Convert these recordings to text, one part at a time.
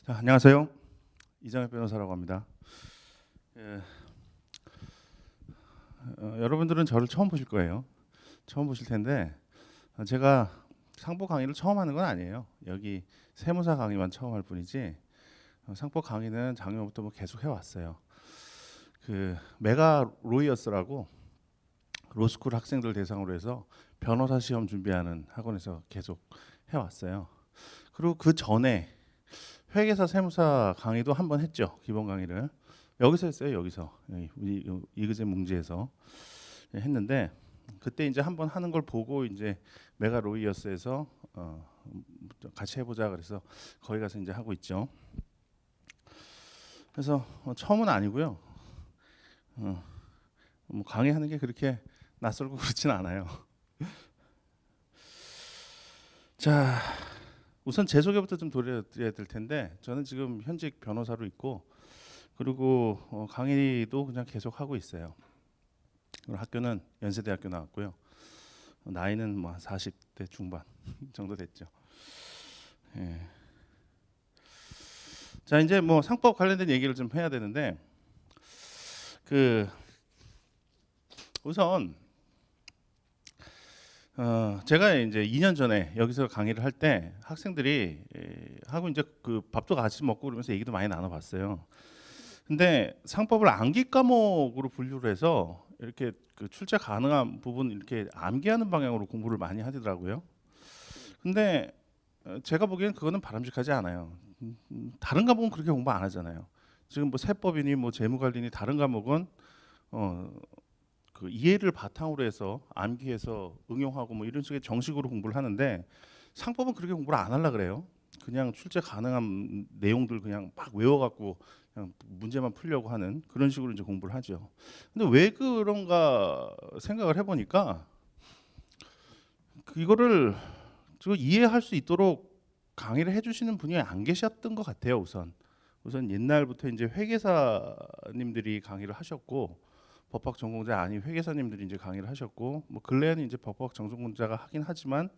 자, 안녕하세요. 이정엽 변호사라고 합니다. 예, 여러분들은 저를 처음 보실 거예요. 처음 보실 텐데 제가 상법 강의를 처음 하는 건 아니에요. 여기 세무사 강의만 처음 할 뿐이지 상법 강의는 작년부터 뭐 계속 해왔어요. 그 메가 로이어스라고 로스쿨 학생들 대상으로 해서 변호사 시험 준비하는 학원에서 계속 해왔어요. 그리고 그 전에 회계사 세무사 강의도 한 번 했죠. 기본 강의를 여기서 했어요. 여기서 우리 이그제 뭉지에서 했는데 그때 이제 한 번 하는 걸 보고 이제 메가 로이어스에서 같이 해보자 그래서 거기 가서 이제 하고 있죠. 그래서 처음은 아니고요. 뭐 강의하는 게 그렇게 낯설고 그렇진 않아요. 자, 우선 제 소개부터 좀 드려야 될 텐데 저는 지금 현직 변호사로 있고 그리고 강의도 그냥 계속 하고 있어요. 그리고 학교는 연세대학교 나왔고요. 나이는 뭐 40대 중반 정도 됐죠. 예. 자, 이제 뭐 상법 관련된 얘기를 좀 해야 되는데 그 우선 제가 이제 2년 전에 여기서 강의를 할 때 학생들이 하고 이제 그 밥도 같이 먹고 그러면서 얘기도 많이 나눠봤어요. 근데 상법을 암기 과목으로 분류를 해서 이렇게 그 출제 가능한 부분 이렇게 암기하는 방향으로 공부를 많이 하더라고요. 근데 제가 보기엔 그거는 바람직하지 않아요. 다른 과목은 그렇게 공부 안 하잖아요. 지금 뭐 세법이니 뭐 재무관리니 다른 과목은 그 이해를 바탕으로 해서 암기해서 응용하고 뭐 이런 식의 정식으로 공부를 하는데 상법은 그렇게 공부를 안 하려 그래요. 그냥 출제 가능한 내용들 그냥 막 외워갖고 그냥 문제만 풀려고 하는 그런 식으로 이제 공부를 하죠. 근데 왜 그런가 생각을 해보니까 이거를 이해할 수 있도록 강의를 해주시는 분이 안 계셨던 것 같아요. 우선 옛날부터 이제 회계사님들이 강의를 하셨고 법학 전공자 아닌 회계사님들이 이제 강의를 하셨고 뭐 근래에는 이제 법학 전공자가 하긴 하지만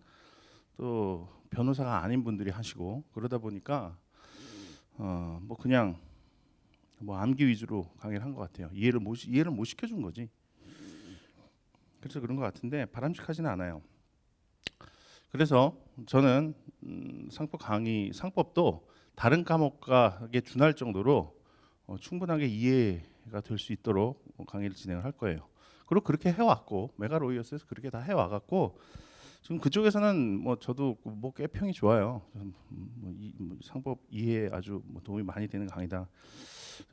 또 변호사가 아닌 분들이 하시고 그러다 보니까 뭐 그냥 뭐 암기 위주로 강의를 한 것 같아요. 이해를 못 시켜준 거지. 그래서 그런 것 같은데 바람직하지는 않아요. 그래서 저는 상법도 다른 과목과에 준할 정도로 충분하게 이해가 될 수 있도록 강의를 진행을 할 거예요. 그리고 그렇게 해왔고 메가로이어스에서 그렇게 다 해와갖고 지금 그쪽에서는 뭐 저도 뭐 꽤 평이 좋아요. 뭐 상법 이해에 아주 뭐 도움이 많이 되는 강의다.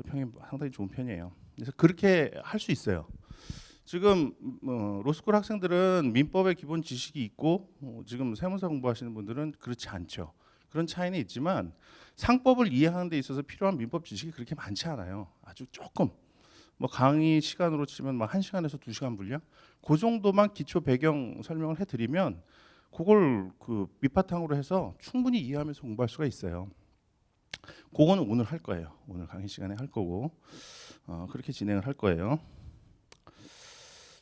평이 상당히 좋은 편이에요. 그래서 그렇게 할 수 있어요. 지금 로스쿨 학생들은 민법의 기본 지식이 있고 지금 세무사 공부하시는 분들은 그렇지 않죠. 그런 차이는 있지만 상법을 이해하는 데 있어서 필요한 민법 지식이 그렇게 많지 않아요. 아주 조금 뭐 강의 시간으로 치면 막 1시간에서 2시간 분량 그 정도만 기초 배경 설명을 해드리면 그걸 그 밑바탕으로 해서 충분히 이해하면서 공부할 수가 있어요. 그거는 오늘 할 거예요. 오늘 강의 시간에 할 거고 그렇게 진행을 할 거예요.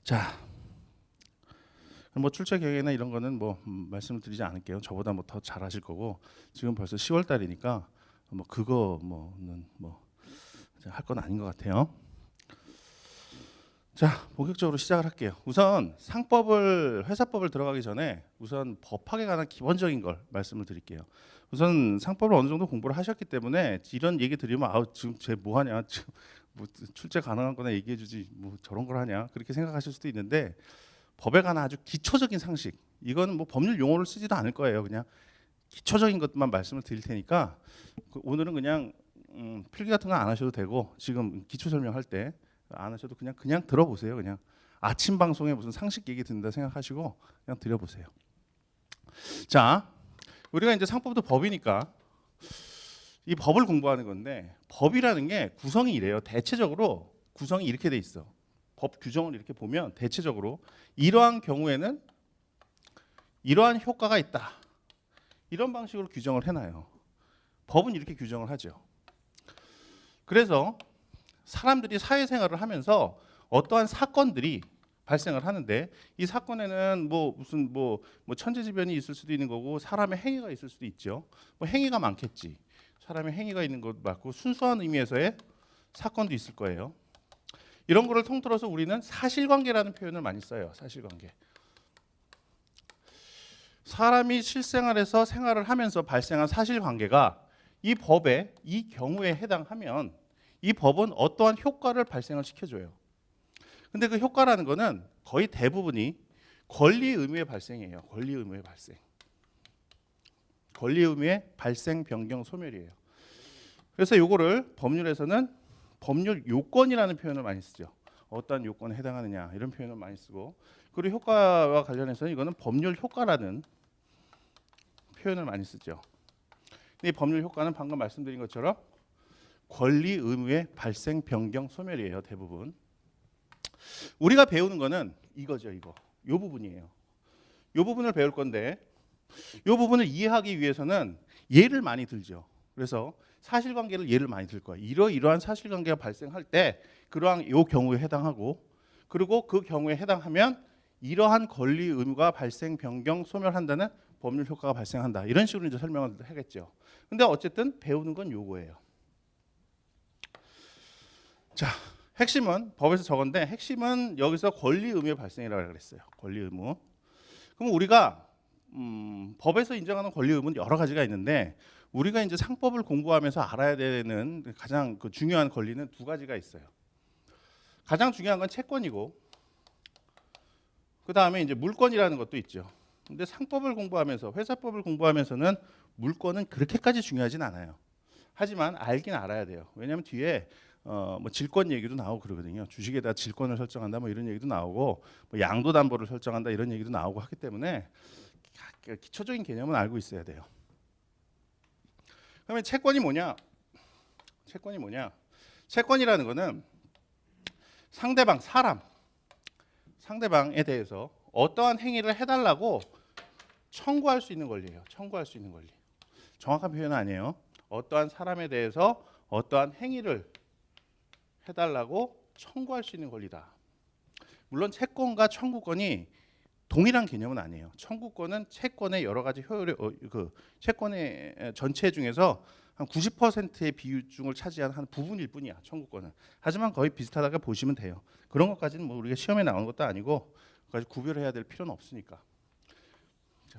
자, 뭐 출제 계획이나 이런 거는 뭐 말씀을 드리지 않을게요. 저보다 뭐 더 잘하실 거고 지금 벌써 10월 달이니까 뭐 그거 뭐는 뭐 할 건 아닌 것 같아요. 자, 본격적으로 시작을 할게요. 우선 회사법을 들어가기 전에 우선 법학에 관한 기본적인 걸 말씀을 드릴게요. 우선 상법을 어느 정도 공부를 하셨기 때문에 이런 얘기 드리면 지금 쟤 뭐 하냐, 지금 뭐 출제 가능한 거나 얘기해 주지 뭐 저런 걸 하냐 그렇게 생각하실 수도 있는데 법에 관한 아주 기초적인 상식 이거는 뭐 법률 용어를 쓰지도 않을 거예요. 그냥 기초적인 것만 말씀을 드릴 테니까 오늘은 그냥 필기 같은 거 안 하셔도 되고 지금 기초 설명할 때 안 하셔도 그냥 들어보세요. 그냥 아침 방송에 무슨 상식 얘기 듣는다 생각하시고 그냥 들어보세요. 자, 우리가 이제 상법도 법이니까 이 법을 공부하는 건데 법이라는 게 구성이 이래요. 대체적으로 구성이 이렇게 돼 있어. 법 규정을 이렇게 보면 대체적으로 이러한 경우에는 이러한 효과가 있다. 이런 방식으로 규정을 해놔요. 법은 이렇게 규정을 하죠. 그래서 사람들이 사회생활을 하면서 어떠한 사건들이 발생을 하는데 이 사건에는 뭐 무슨 뭐 천재지변이 있을 수도 있는 거고 사람의 행위가 있을 수도 있죠. 뭐 행위가 많겠지. 사람의 행위가 있는 것 맞고 순수한 의미에서의 사건도 있을 거예요. 이런 거를 통틀어서 우리는 사실관계라는 표현을 많이 써요. 사실관계. 사람이 실생활에서 생활을 하면서 발생한 사실관계가 이 법에 이 경우에 해당하면 이 법은 어떠한 효과를 발생을 시켜줘요. 근데 그 효과라는 거는 거의 대부분이 권리 의무의 발생이에요. 권리 의무의 발생. 권리 의무의 발생, 변경, 소멸이에요. 그래서 이거를 법률에서는 법률 요건이라는 표현을 많이 쓰죠. 어떠한 요건에 해당하느냐 이런 표현을 많이 쓰고, 그리고 효과와 관련해서는 이거는 법률 효과라는 표현을 많이 쓰죠. 근데 이 법률 효과는 방금 말씀드린 것처럼 권리 의무의 발생, 변경, 소멸이에요. 대부분. 우리가 배우는 거는 이거죠. 이거. 요 부분이에요. 요 부분을 배울 건데 요 부분을 이해하기 위해서는 예를 많이 들죠. 그래서 사실관계를 예를 많이 들 거예요. 이러이러한 사실관계가 발생할 때 그러한 요 경우에 해당하고, 그리고 그 경우에 해당하면 이러한 권리 의무가 발생, 변경, 소멸한다는 법률 효과가 발생한다. 이런 식으로 이제 설명을 하겠죠. 근데 어쨌든 배우는 건 요거예요. 자, 핵심은 법에서 적었는데 핵심은 여기서 권리 의무의 발생이라고 그랬어요. 권리 의무. 그럼 우리가 법에서 인정하는 권리 의무는 여러 가지가 있는데 우리가 이제 상법을 공부하면서 알아야 되는 가장 그 중요한 권리는 두 가지가 있어요. 가장 중요한 건 채권이고, 그 다음에 이제 물권이라는 것도 있죠. 근데 상법을 공부하면서, 회사법을 공부하면서는 물권은 그렇게까지 중요하진 않아요. 하지만 알긴 알아야 돼요. 왜냐하면 뒤에 뭐 질권 얘기도 나오고 그러거든요. 주식에다 질권을 설정한다 뭐 이런 얘기도 나오고, 뭐 양도담보를 설정한다 이런 얘기도 나오고 하기 때문에 기초적인 개념은 알고 있어야 돼요. 그러면 채권이 뭐냐? 채권이 뭐냐? 채권이라는 거는 상대방, 상대방에 대해서 어떠한 행위를 해달라고 청구할 수 있는 권리예요. 청구할 수 있는 권리. 정확한 표현은 아니에요. 어떠한 사람에 대해서 어떠한 행위를 해달라고 청구할 수 있는 권리다. 물론 채권과 청구권이 동일한 개념은 아니에요. 청구권은 채권의 여러 가지 효율의 채권의 전체 중에서 한 90%의 비중을 차지하는 한 부분일 뿐이야. 청구권은. 하지만 거의 비슷하다고 보시면 돼요. 그런 것까지는 뭐 우리가 시험에 나오는 것도 아니고 그까지 구별해야 될 필요는 없으니까.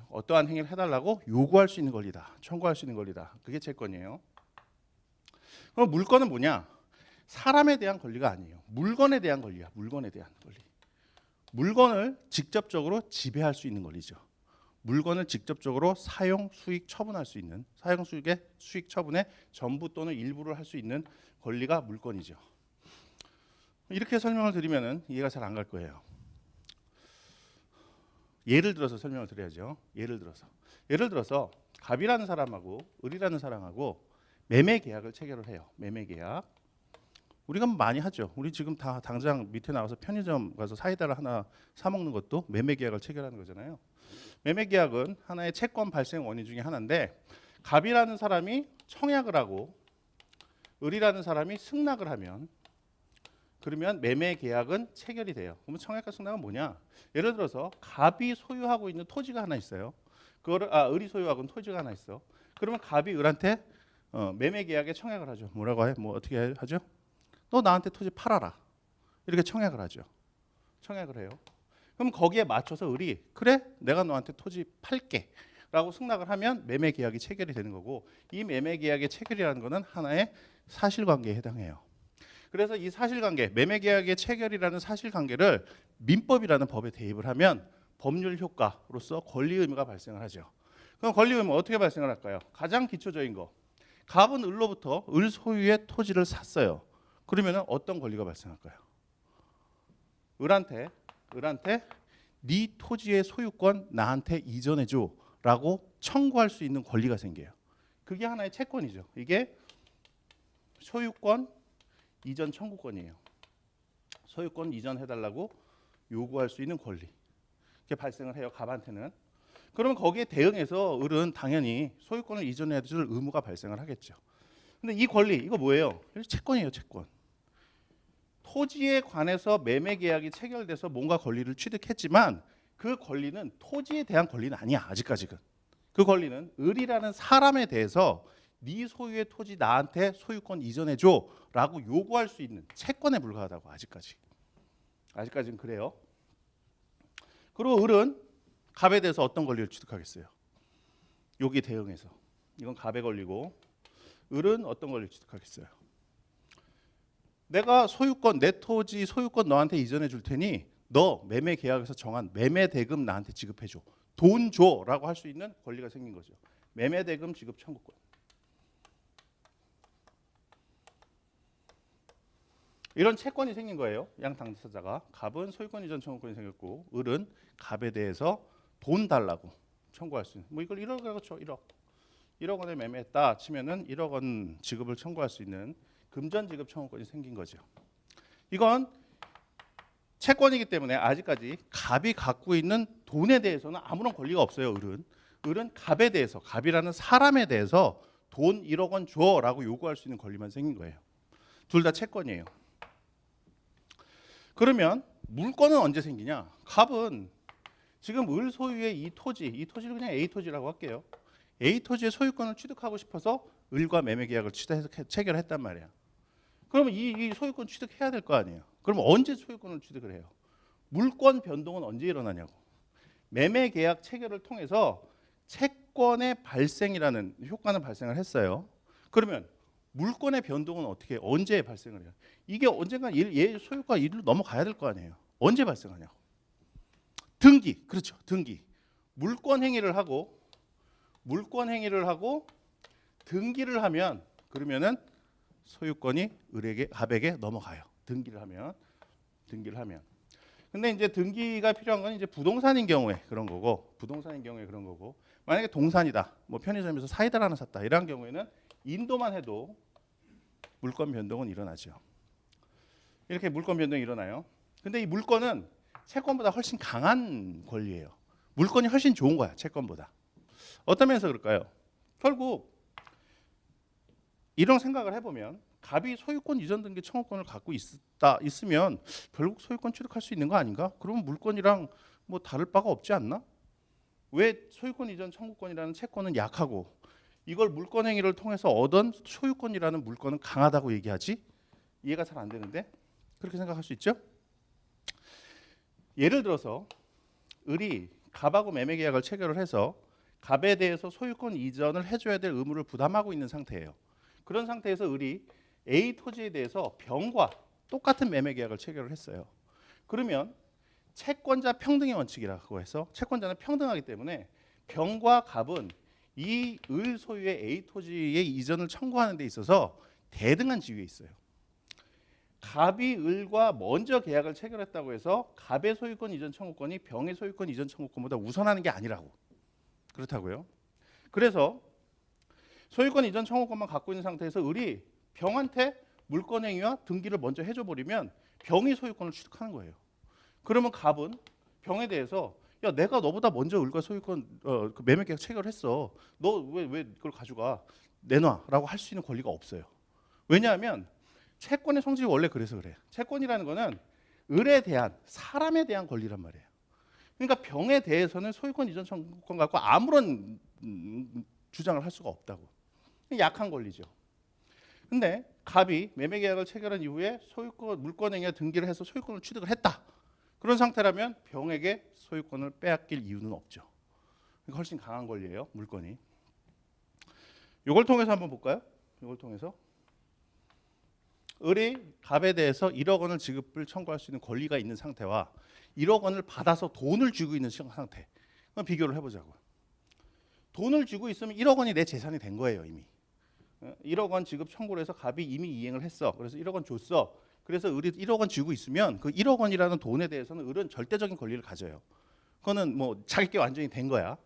어떠한 행위를 해달라고 요구할 수 있는 권리다. 청구할 수 있는 권리다. 그게 채권이에요. 그럼 물권은 뭐냐? 사람에 대한 권리가 아니에요. 물건에 대한 권리야. 물건에 대한 권리. 물건을 직접적으로 지배할 수 있는 권리죠. 물건을 직접적으로 사용, 수익, 처분할 수 있는, 사용, 수익의 수익 처분의 전부 또는 일부를 할 수 있는 권리가 물건이죠. 이렇게 설명을 드리면은 이해가 잘 안 갈 거예요. 예를 들어서 설명을 드려야죠. 예를 들어서 갑이라는 사람하고 을이라는 사람하고 매매 계약을 체결을 해요. 매매 계약. 우리가 많이 하죠. 우리 지금 다 당장 밑에 나와서 편의점 가서 사이다를 하나 사 먹는 것도 매매 계약을 체결하는 거잖아요. 매매 계약은 하나의 채권 발생 원인 중에 하나인데, 갑이라는 사람이 청약을 하고 을이라는 사람이 승낙을 하면, 그러면 매매 계약은 체결이 돼요. 그러면 청약과 승낙은 뭐냐? 예를 들어서 갑이 소유하고 있는 토지가 하나 있어요. 그거를 을이 소유하고 있는 토지가 하나 있어. 그러면 갑이 을한테 매매 계약에 청약을 하죠. 뭐라고 해? 뭐 어떻게 하죠? 너 나한테 토지 팔아라. 이렇게 청약을 하죠. 청약을 해요. 그럼 거기에 맞춰서 을이 그래? 내가 너한테 토지 팔게 라고 승낙을 하면 매매 계약이 체결이 되는 거고, 이 매매 계약의 체결이라는 것은 하나의 사실관계에 해당해요. 그래서 이 사실관계, 매매 계약의 체결이라는 사실관계를 민법이라는 법에 대입을 하면 법률 효과로서 권리 의무가 발생을 하죠. 그럼 권리 의무 어떻게 발생을 할까요? 가장 기초적인 거. 갑은 을로부터 을 소유의 토지를 샀어요. 그러면 어떤 권리가 발생할까요? 을한테 네 토지의 소유권 나한테 이전해줘라고 청구할 수 있는 권리가 생겨요. 그게 하나의 채권이죠. 이게 소유권 이전 청구권이에요. 소유권 이전해달라고 요구할 수 있는 권리. 이게 발생을 해요. 갑한테는. 그러면 거기에 대응해서 을은 당연히 소유권을 이전해야 줄 의무가 발생을 하겠죠. 근데 이 권리, 이거 뭐예요? 채권이에요. 채권. 토지에 관해서 매매 계약이 체결돼서 뭔가 권리를 취득했지만 그 권리는 토지에 대한 권리는 아니야. 아직까지는. 그 권리는 을이라는 사람에 대해서 네 소유의 토지 나한테 소유권 이전해줘라고 요구할 수 있는 채권에 불과하다고 아직까지는 그래요. 그리고 을은 갑에 대해서 어떤 권리를 취득하겠어요? 여기 대응해서 이건 갑에 걸리고 을은 어떤 권리를 취득하겠어요? 내가 소유권 내 토지 소유권 너한테 이전해 줄 테니 너 매매 계약에서 정한 매매 대금 나한테 지급해 줘. 돈 줘라고 할 수 있는 권리가 생긴 거죠. 매매 대금 지급 청구권. 이런 채권이 생긴 거예요. 양 당사자가 갑은 소유권 이전 청구권이 생겼고 을은 갑에 대해서 돈 달라고 청구할 수 있는. 뭐 이걸 1억이라고 쳐. 1억 원에 매매했다 치면은 1억 원 지급을 청구할 수 있는 금전 지급 청구권이 생긴 거죠. 이건 채권이기 때문에 아직까지 갑이 갖고 있는 돈에 대해서는 아무런 권리가 없어요. 을은 갑에 대해서 갑이라는 사람에 대해서 돈 1억 원 줘라고 요구할 수 있는 권리만 생긴 거예요. 둘 다 채권이에요. 그러면 물권은 언제 생기냐? 갑은 지금 을 소유의 이 토지를 그냥 A 토지라고 할게요. A 토지의 소유권을 취득하고 싶어서 을과 매매 계약을 체결했단 말이야. 그러면 이 소유권 취득해야 될 거 아니에요. 그럼 언제 소유권을 취득을 해요? 물권 변동은 언제 일어나냐고. 매매 계약 체결을 통해서 채권의 발생이라는 효과는 발생을 했어요. 그러면 물권의 변동은 언제 발생을 해요? 이게 언젠가 얘 소유가 일로 넘어가야 될 거 아니에요. 언제 발생하냐고. 등기, 그렇죠. 등기. 물권 행위를 하고 등기를 하면 그러면은 소유권이 갑에게 넘어가요. 등기를 하면. 근데 이제 등기가 필요한 건 이제 부동산인 경우에 그런 거고, 만약에 동산이다, 뭐 편의점에서 사이다를 하나 샀다 이런 경우에는 인도만 해도 물권 변동은 일어나죠. 이렇게 물권 변동이 일어나요. 근데 이 물권은 채권보다 훨씬 강한 권리예요. 물권이 훨씬 좋은 거야, 채권보다. 어떤 면에서 그럴까요? 결국 이런 생각을 해보면 갑이 소유권 이전 등기 청구권을 갖고 있으면 결국 소유권 취득할 수 있는 거 아닌가? 그러면 물권이랑 뭐 다를 바가 없지 않나? 왜 소유권 이전 청구권이라는 채권은 약하고 이걸 물권 행위를 통해서 얻은 소유권이라는 물권은 강하다고 얘기하지? 이해가 잘 안 되는데 그렇게 생각할 수 있죠? 예를 들어서 을이 갑하고 매매 계약을 체결을 해서 갑에 대해서 소유권 이전을 해줘야 될 의무를 부담하고 있는 상태예요. 그런 상태에서 을이 A 토지에 대해서 병과 똑같은 매매 계약을 체결을 했어요. 그러면 채권자 평등의 원칙이라고 해서 채권자는 평등하기 때문에 병과 갑은 이 을 소유의 A 토지의 이전을 청구하는 데 있어서 대등한 지위에 있어요. 갑이 을과 먼저 계약을 체결했다고 해서 갑의 소유권 이전 청구권이 병의 소유권 이전 청구권보다 우선하는 게 아니라고. 그렇다고요. 그래서 소유권 이전 청구권만 갖고 있는 상태에서 을이 병한테 물권 행위와 등기를 먼저 해줘 버리면 병이 소유권을 취득하는 거예요. 그러면 갑은 병에 대해서 야 내가 너보다 먼저 을과 소유권 그 매매 계약 체결했어. 너 왜 그걸 가져가? 내놔라고 할 수 있는 권리가 없어요. 왜냐하면 채권의 성질이 원래 그래서 그래. 채권이라는 거는 을에 대한 사람에 대한 권리란 말이에요. 그러니까 병에 대해서는 소유권 이전 청구권 갖고 아무런 주장을 할 수가 없다고. 약한 권리죠. 근데 갑이 매매 계약을 체결한 이후에 소유권 물권 행위와 등기를 해서 소유권을 취득을 했다. 그런 상태라면 병에게 소유권을 빼앗길 이유는 없죠. 그러니까 훨씬 강한 권리예요, 물권이. 이걸 통해서 한번 볼까요? 이걸 통해서 을이 갑에 대해서 1억 원을 지급을 청구할 수 있는 권리가 있는 상태와 1억 원을 받아서 돈을 쥐고 있는 상태. 그럼 비교를 해보자고요. 돈을 쥐고 있으면 1억 원이 내 재산이 된 거예요, 이미. 1억 원 지급 청구를 해서 갑이 이미 이행을 했어. 그래서 1억 원 줬어. 그래서 을이 1억 원 쥐고 있으면 그 1억 원이라는 돈에 대해서는 을은 절대적인 권리를 가져요. 그거는 뭐 자기께 완전히 된 거야.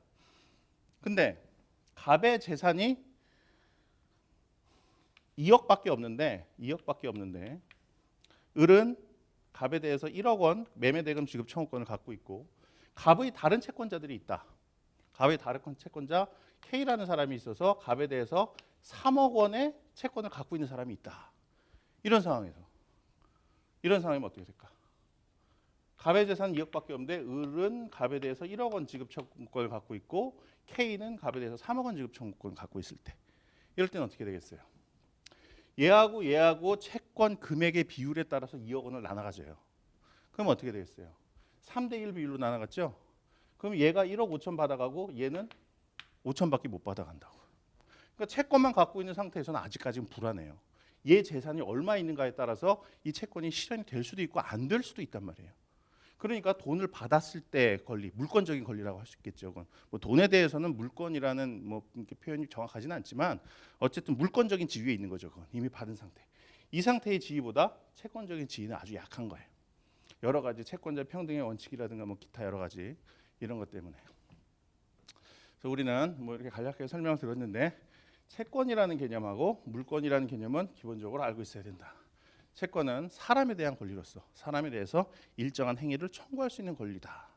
근데 갑의 재산이 2억밖에 없는데 을은 갑에 대해서 1억 원 매매 대금 지급 청구권을 갖고 있고 갑의 다른 채권자들이 있다. 갑의 다른 채권자 K라는 사람이 있어서 갑에 대해서 3억 원의 채권을 갖고 있는 사람이 있다. 이런 상황이면 어떻게 될까? 갑의 재산 2억밖에 없는데 을은 갑에 대해서 1억 원 지급 청구권을 갖고 있고 K는 갑에 대해서 3억 원 지급 청구권을 갖고 있을 때 이럴 때는 어떻게 되겠어요? 얘하고 채권 금액의 비율에 따라서 2억 원을 나눠 가져요. 그럼 어떻게 되겠어요? 3대1 비율로 나눠 갔죠? 그럼 얘가 1억 5천 받아가고 얘는 5천밖에 못 받아간다고. 그러니까 채권만 갖고 있는 상태에서는 아직까지는 불안해요. 얘 재산이 얼마 있는가에 따라서 이 채권이 실현이 될 수도 있고 안 될 수도 있단 말이에요. 그러니까 돈을 받았을 때 권리, 물권적인 권리라고 할 수 있겠죠. 그건 뭐 돈에 대해서는 물권이라는 뭐 이렇게 표현이 정확하지는 않지만 어쨌든 물권적인 지위에 있는 거죠. 그건 이미 받은 상태. 이 상태의 지위보다 채권적인 지위는 아주 약한 거예요. 여러 가지 채권자 평등의 원칙이라든가 뭐 기타 여러 가지 이런 것 때문에. 그래서 우리는 뭐 이렇게 간략하게 설명을 들었는데 채권이라는 개념하고 물권이라는 개념은 기본적으로 알고 있어야 된다. 채권은 사람에 대한 권리로서 사람에 대해서 일정한 행위를 청구할 수 있는 권리다.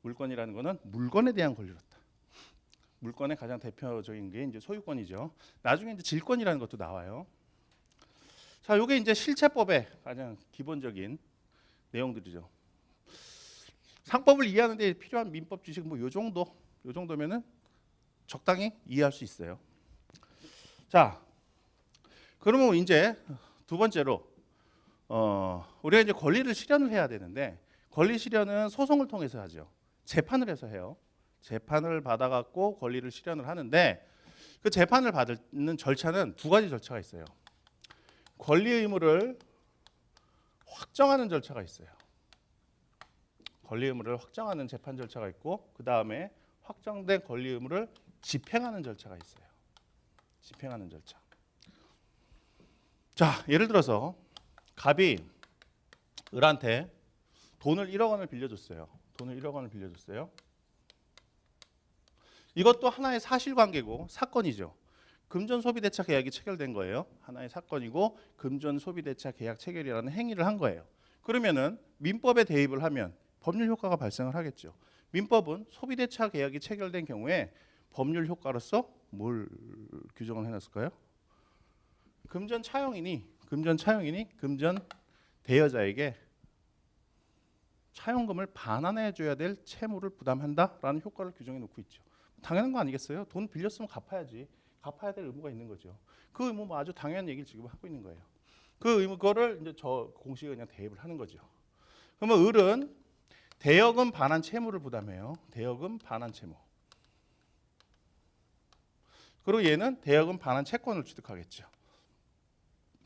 물권이라는 것은 물건에 대한 권리로다. 물건의 가장 대표적인 게 이제 소유권이죠. 나중에 이제 질권이라는 것도 나와요. 자, 요게 이제 실체법의 가장 기본적인 내용들이죠. 상법을 이해하는 데 필요한 민법 지식 뭐 요 정도면은 적당히 이해할 수 있어요. 자, 그러면 이제 두 번째로 우리가 이제 권리를 실현을 해야 되는데 권리 실현은 소송을 통해서 하죠. 재판을 해서 해요. 재판을 받아갖고 권리를 실현을 하는데 그 재판을 받는 절차는 두 가지 절차가 있어요. 권리 의무를 확정하는 절차가 있어요. 권리 의무를 확정하는 재판 절차가 있고 그 다음에 확정된 권리 의무를 집행하는 절차가 있어요. 집행하는 절차. 자, 예를 들어서 갑이 을한테 돈을 1억 원을 빌려줬어요. 돈을 1억 원을 빌려줬어요. 이것도 하나의 사실관계고 사건이죠. 금전소비대차 계약이 체결된 거예요. 하나의 사건이고 금전소비대차 계약 체결이라는 행위를 한 거예요. 그러면은 민법에 대입을 하면 법률 효과가 발생을 하겠죠. 민법은 소비대차 계약이 체결된 경우에 법률 효과로서 뭘 규정을 해놨을까요? 금전 차용인이 금전 대여자에게 차용금을 반환해 줘야 될 채무를 부담한다라는 효과를 규정해 놓고 있죠. 당연한 거 아니겠어요? 돈 빌렸으면 갚아야지. 갚아야 될 의무가 있는 거죠. 그 의무 뭐 아주 당연한 얘기를 지금 하고 있는 거예요. 그 의무 그거를 이제 저 공식에 그냥 대입을 하는 거죠. 그러면 을은 대여금 반환 채무를 부담해요. 대여금 반환 채무. 그리고 얘는 대여금 반환 채권을 취득하겠죠.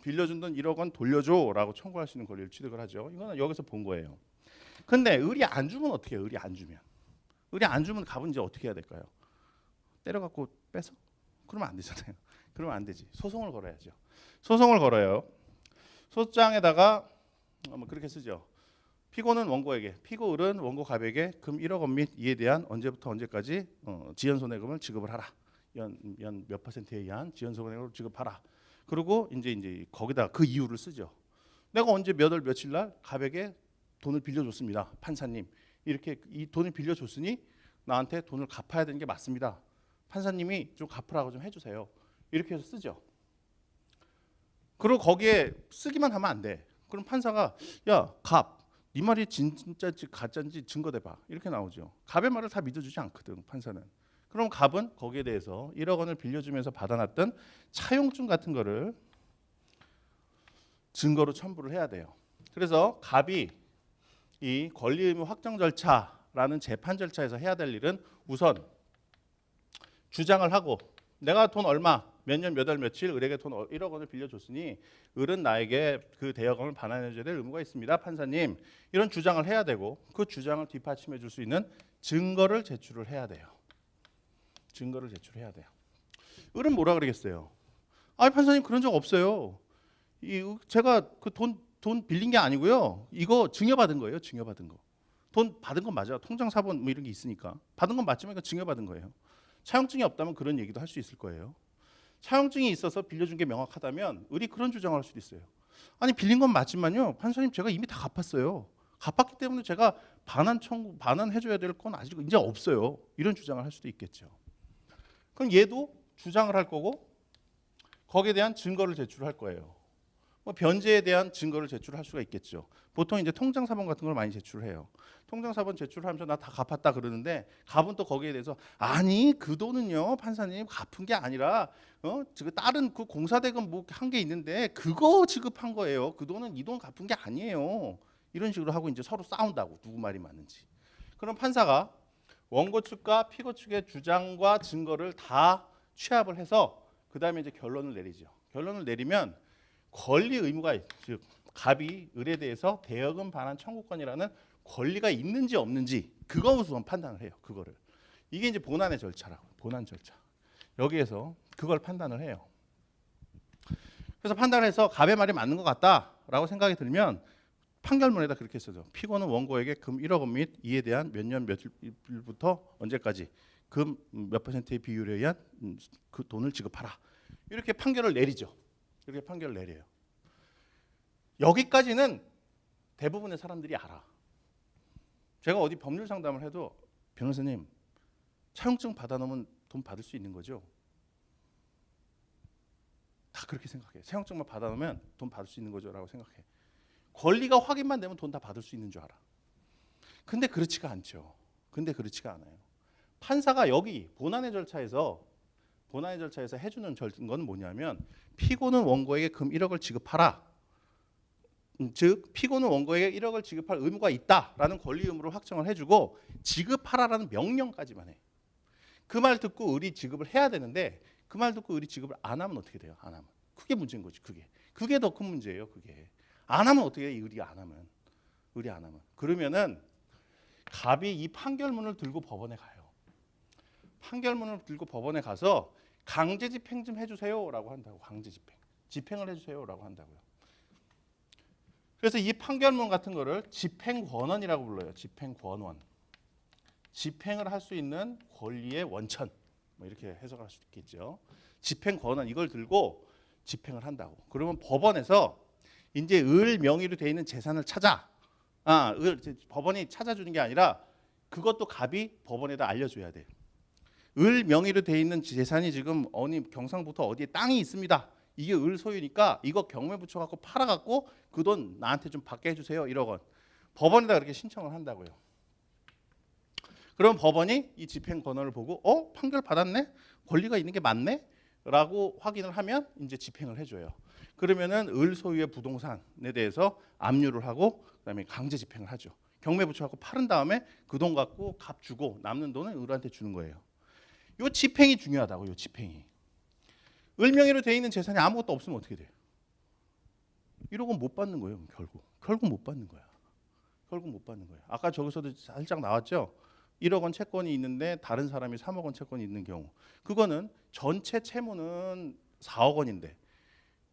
빌려준 돈 1억 원 돌려줘라고 청구할 수 있는 권리를 취득을 하죠. 이거는 여기서 본 거예요. 근데 을이 안 주면 어떻게 해요? 을이 안 주면 갑은 이제 어떻게 해야 될까요? 때려갖고 뺏어? 그러면 안 되잖아요. 그러면 안 되지. 소송을 걸어야죠. 소송을 걸어요. 소장에다가 뭐 그렇게 쓰죠. 피고는 원고에게, 피고 을은 원고 갑에게 금 1억 원 및 이에 대한 언제부터 언제까지 지연손해금을 지급을 하라. 연 몇 퍼센트에 의한 지연손해금을 지급하라. 그리고 이제 거기다 그 이유를 쓰죠. 내가 언제 몇 월 며칠 날 갑에게 돈을 빌려줬습니다. 판사님. 이렇게 이 돈을 빌려줬으니 나한테 돈을 갚아야 되는 게 맞습니다. 판사님이 좀 갚으라고 좀 해주세요. 이렇게 해서 쓰죠. 그리고 거기에 쓰기만 하면 안 돼. 그럼 판사가 야, 갑, 네 말이 진짜인지 가짜인지 증거 대봐. 이렇게 나오죠. 갑의 말을 다 믿어주지 않거든, 판사는. 그럼 갑은 거기에 대해서 1억 원을 빌려주면서 받아놨던 차용증 같은 거를 증거로 첨부를 해야 돼요. 그래서 갑이 이 권리 의무 확정 절차라는 재판 절차에서 해야 될 일은 우선 주장을 하고 내가 돈 얼마 몇 년 몇 월 며칠 을에게 돈 1억 원을 빌려줬으니 을은 나에게 그 대여금을 반환해 줘야 될 의무가 있습니다. 판사님. 이런 주장을 해야 되고 그 주장을 뒷받침해 줄 수 있는 증거를 제출을 해야 돼요. 증거를 제출해야 돼요. 을은 뭐라 그러겠어요? 아, 판사님 그런 적 없어요. 제가 그 돈 빌린 게 아니고요. 이거 증여받은 거예요. 증여받은 거. 돈 받은 건 맞아. 통장 사본 뭐 이런 게 있으니까. 받은 건 맞지만 이거 증여받은 거예요. 차용증이 없다면 그런 얘기도 할 수 있을 거예요. 차용증이 있어서 빌려준 게 명확하다면 을이 그런 주장을 할 수도 있어요. 아니 빌린 건 맞지만요. 판사님 제가 이미 다 갚았어요. 갚았기 때문에 제가 반환해줘야 될 건 아직 이제 없어요. 이런 주장을 할 수도 있겠죠. 그럼 얘도 주장을 할 거고 거기에 대한 증거를 제출할 거예요. 뭐 변제에 대한 증거를 제출할 수가 있겠죠. 보통 이제 통장 사본 같은 걸 많이 제출해요. 통장 사본 제출하면서 나 다 갚았다 그러는데 갑은 또 거기에 대해서 아니 그 돈은요 판사님 갚은 게 아니라 그 다른 그 공사대금 뭐 한 게 있는데 그거 지급한 거예요. 그 돈은 이 돈 갚은 게 아니에요. 이런 식으로 하고 이제 서로 싸운다고 누구 말이 맞는지. 그럼 판사가 원고 측과 피고 측의 주장과 증거를 다 취합을 해서 그 다음에 이제 결론을 내리죠. 결론을 내리면 권리 의무가 즉 갑이 을에 대해서 대여금 반환 청구권이라는 권리가 있는지 없는지 그거 우선 판단을 해요. 그거를 이게 이제 본안의 절차라고 본안 절차 여기에서 그걸 판단을 해요. 그래서 판단해서 갑의 말이 맞는 것 같다라고 생각이 들면 판결문에다 그렇게 써죠. 피고는 원고에게 금 1억 원 및 이에 대한 몇 년 며칠부터 언제까지 금 몇 퍼센트의 비율에 의한 그 돈을 지급하라. 이렇게 판결을 내리죠. 이렇게 판결을 내려요. 여기까지는 대부분의 사람들이 알아. 제가 어디 법률 상담을 해도 변호사님 차용증 받아놓으면 돈 받을 수 있는 거죠? 다 그렇게 생각해. 차용증만 받아놓으면 돈 받을 수 있는 거죠? 라고 생각해. 권리가 확인만 되면 돈 다 받을 수 있는 줄 알아. 근데 그렇지가 않죠. 근데 그렇지가 않아요. 판사가 여기 본안의 절차에서 해주는 건 뭐냐면 피고는 원고에게 금 1억을 지급하라. 즉 피고는 원고에게 1억을 지급할 의무가 있다라는 권리 의무를 확정을 해주고 지급하라라는 명령까지만 해. 그 말 듣고 을이 지급을 해야 되는데 그 말 듣고 을이 지급을 안 하면 어떻게 돼요? 안 하면. 그게 문제인 거지. 그게 더 큰 문제예요. 그게. 안 하면 어떻게 해? 을이 안 하면. 그러면은 갑이 이 판결문을 들고 법원에 가요. 판결문을 들고 법원에 가서 강제 집행 좀 해주세요라고 한다고. 강제 집행을 해주세요라고 한다고요. 그래서 이 판결문 같은 거를 집행권원이라고 불러요. 집행권원. 집행을 할 수 있는 권리의 원천. 뭐 이렇게 해석할 수 있겠죠. 집행권원 이걸 들고 집행을 한다고. 그러면 법원에서 이제 을 명의로 되어 있는 재산을 찾아. 법원이 찾아주는 게 아니라 그것도 갑이 법원에다 알려줘야 돼. 을 명의로 되어 있는 재산이 지금 경상부터 어디에 땅이 있습니다. 이게 을 소유니까 이거 경매 붙여갖고 팔아갖고 그 돈 나한테 좀 받게 해주세요. 1억 원. 법원에다 그렇게 신청을 한다고요. 그럼 법원이 이 집행 권한을 보고 판결 받았네? 권리가 있는 게 맞네? 라고 확인을 하면 이제 집행을 해줘요. 그러면은 을 소유의 부동산에 대해서 압류를 하고 그다음에 강제 집행을 하죠. 경매 붙여갖고 팔은 다음에 그 돈 갖고 값 주고 남는 돈은 을한테 주는 거예요. 이 집행이 중요하다고. 이 집행이. 을 명의로 돼 있는 재산이 아무것도 없으면 어떻게 돼요? 1억 원 못 받는 거예요. 결국 못 받는 거야. 아까 저기서도 살짝 나왔죠. 1억 원 채권이 있는데 다른 사람이 3억 원 채권이 있는 경우. 그거는 전체 채무는 4억 원인데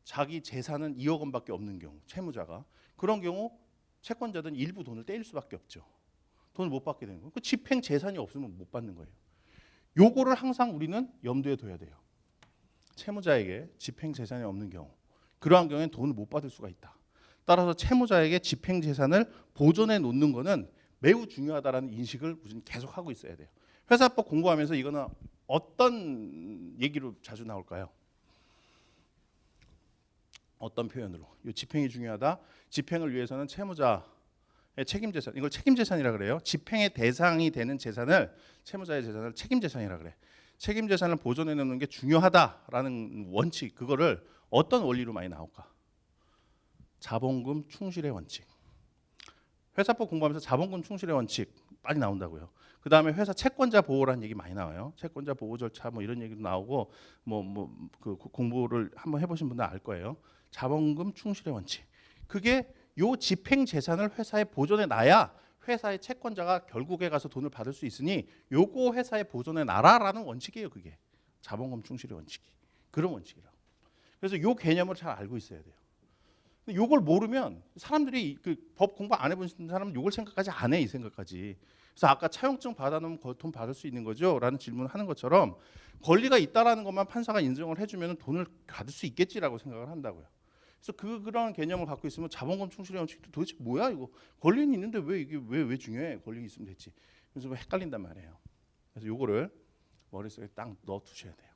자기 재산은 2억 원밖에 없는 경우. 채무자가. 그런 경우 채권자들은 일부 돈을 떼일 수밖에 없죠. 돈을 못 받게 되는 거예요. 그 집행 재산이 없으면 못 받는 거예요. 요거를 항상 우리는 염두에 둬야 돼요. 채무자에게 집행 재산이 없는 경우. 그러한 경우에는 돈을 못 받을 수가 있다. 따라서 채무자에게 집행 재산을 보존해 놓는 거는 매우 중요하다라는 인식을 우선 계속 하고 있어야 돼요. 회사법 공부하면서 이거는 어떤 얘기로 자주 나올까요? 어떤 표현으로? 이 집행이 중요하다. 집행을 위해서는 채무자의 책임재산, 이걸 책임재산이라 그래요. 집행의 대상이 되는 재산을 채무자의 재산을 책임재산이라 그래. 책임재산을 보존해 놓는 게 중요하다라는 원칙, 그거를 어떤 원리로 많이 나올까? 자본금 충실의 원칙. 회사법 공부하면서 자본금 충실의 원칙 많이 나온다고요. 그 다음에 회사 채권자 보호라는 얘기 많이 나와요. 채권자 보호 절차 뭐 이런 얘기도 나오고 그 공부를 한번 해보신 분들 알 거예요. 자본금 충실의 원칙. 그게 요 집행 재산을 회사에 보존해 놔야 회사의 채권자가 결국에 가서 돈을 받을 수 있으니 요거 회사에 보존해 놔라라는 원칙이에요. 그게 자본금 충실의 원칙이. 그런 원칙이라고. 그래서 요 개념을 잘 알고 있어야 돼요. 근데 요걸 모르면 사람들이 그 법 공부 안 해본 사람은 요걸 생각까지 안 해. 이 생각까지. 그래서 아까 차용증 받아놓으면 돈 받을 수 있는 거죠? 라는 질문을 하는 것처럼 권리가 있다라는 것만 판사가 인정을 해주면 돈을 받을 수 있겠지라고 생각을 한다고요. 그래서 그런 개념을 갖고 있으면 자본금 충실의 원칙도 도대체 뭐야 이거? 권리는 있는데 왜 이게 왜 중요해? 권리 있으면 됐지. 그래서 뭐 헷갈린단 말이에요. 그래서 요거를 머릿속에 딱 넣어 두셔야 돼요.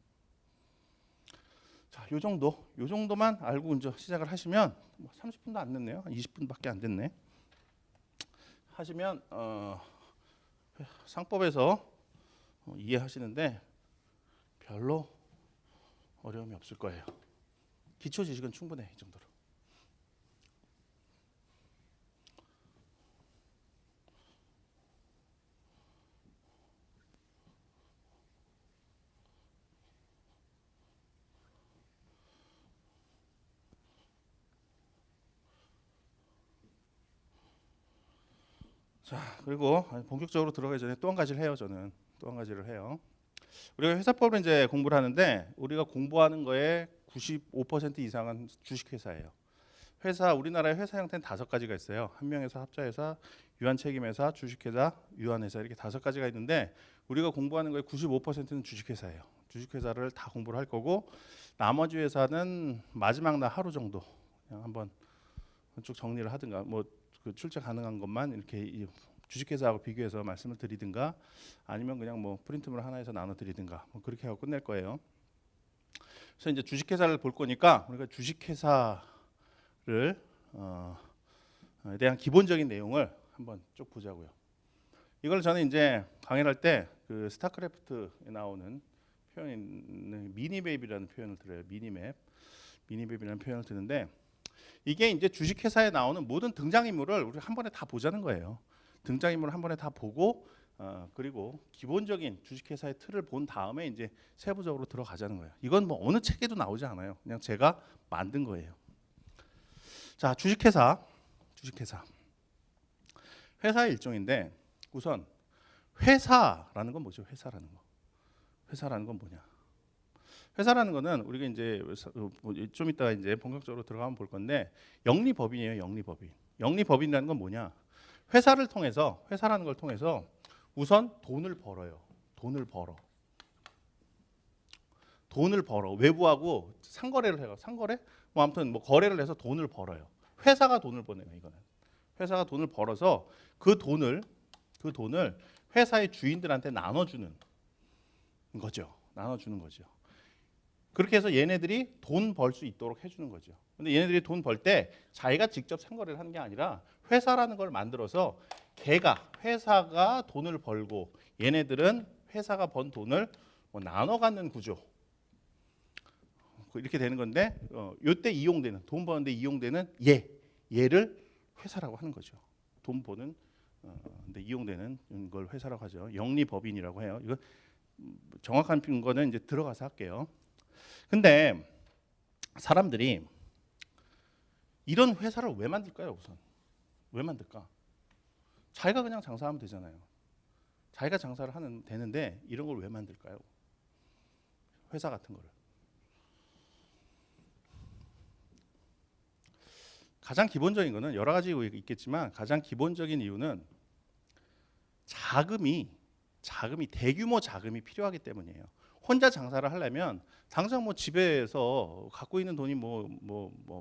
자, 요 정도만 알고 이제 시작을 하시면 뭐 30분도 안 됐네요. 한 20분밖에 안 됐네. 하시면 상법에서 이해하시는데 별로 어려움이 없을 거예요. 기초 지식은 충분해 이 정도로. 자, 그리고 본격적으로 들어가기 전에 또 한 가지를 해요. 저는 또 한 가지를 해요. 우리가 회사법을 이제 공부를 하는데 우리가 공부하는 거에 95% 이상은 주식회사예요. 회사, 우리나라의 회사 형태는 5가지가 있어요. 한명회사, 합자회사, 유한책임회사, 주식회사, 유한회사 이렇게 5가지가 있는데 우리가 공부하는 거의 95%는 주식회사예요. 주식회사를 다 공부를 할 거고 나머지 회사는 마지막 날 하루 정도 그냥 한번 쭉 정리를 하든가 뭐 그 출제 가능한 것만 이렇게 주식회사하고 비교해서 말씀을 드리든가 아니면 그냥 뭐 프린트물 하나에서 나눠 드리든가 뭐 그렇게 하고 끝낼 거예요. 그래서 이제 주식회사를 볼 거니까 우리가 주식회사를 대한 기본적인 내용을 한번 쭉 보자고요. 이걸 저는 이제 강의를 할 때 그 스타크래프트에 나오는 표현인 미니맵이라는 표현을 들어요. 미니맵이라는 표현을 드는데 이게 이제 주식회사에 나오는 모든 등장인물을 우리 한 번에 다 보자는 거예요. 등장인물을 한 번에 다 보고 그리고 기본적인 주식회사의 틀을 본 다음에 이제 세부적으로 들어가자는 거예요. 이건 뭐 어느 책에도 나오지 않아요. 그냥 제가 만든 거예요. 자, 주식회사. 회사의 일종인데 우선 회사라는 건 뭐죠? 회사라는 건 뭐냐? 회사라는 거는 우리가 이제 좀 이따가 이제 본격적으로 들어가면 볼 건데 영리법인이에요. 영리법인이라는 건 뭐냐? 회사라는 걸 통해서 우선 돈을 벌어요. 돈을 벌어. 외부하고 상거래를 해요. 상거래? 뭐 아무튼 뭐 거래를 해서 돈을 벌어요. 회사가 돈을 버네요. 이거는. 회사가 돈을 벌어서 그 돈을 회사의 주인들한테 나눠주는 거죠. 그렇게 해서 얘네들이 돈 벌 수 있도록 해주는 거죠. 근데 얘네들이 돈 벌 때 자기가 직접 상거래를 하는 게 아니라 회사라는 걸 만들어서 회사가 돈을 벌고 얘네들은 회사가 번 돈을 뭐 나눠 갖는 구조. 이렇게 되는 건데 요때 돈 버는데 이용되는 얘를 회사라고 하는 거죠. 돈 버는 근데 이용되는 걸 회사라고 하죠. 영리법인이라고 해요. 이거 정확한 거는 이제 들어가서 할게요. 근데 사람들이 이런 회사를 왜 만들까요? 우선 왜 만들까? 자기가 그냥 장사하면 되잖아요. 자기가 장사를 하면 되는데 이런 걸 왜 만들까요? 회사 같은 거를. 가장 기본적인 거는 여러 가지 있겠지만 가장 기본적인 이유는 대규모 자금이 필요하기 때문이에요. 혼자 장사를 하려면 당장 뭐 집에서 갖고 있는 돈이 뭐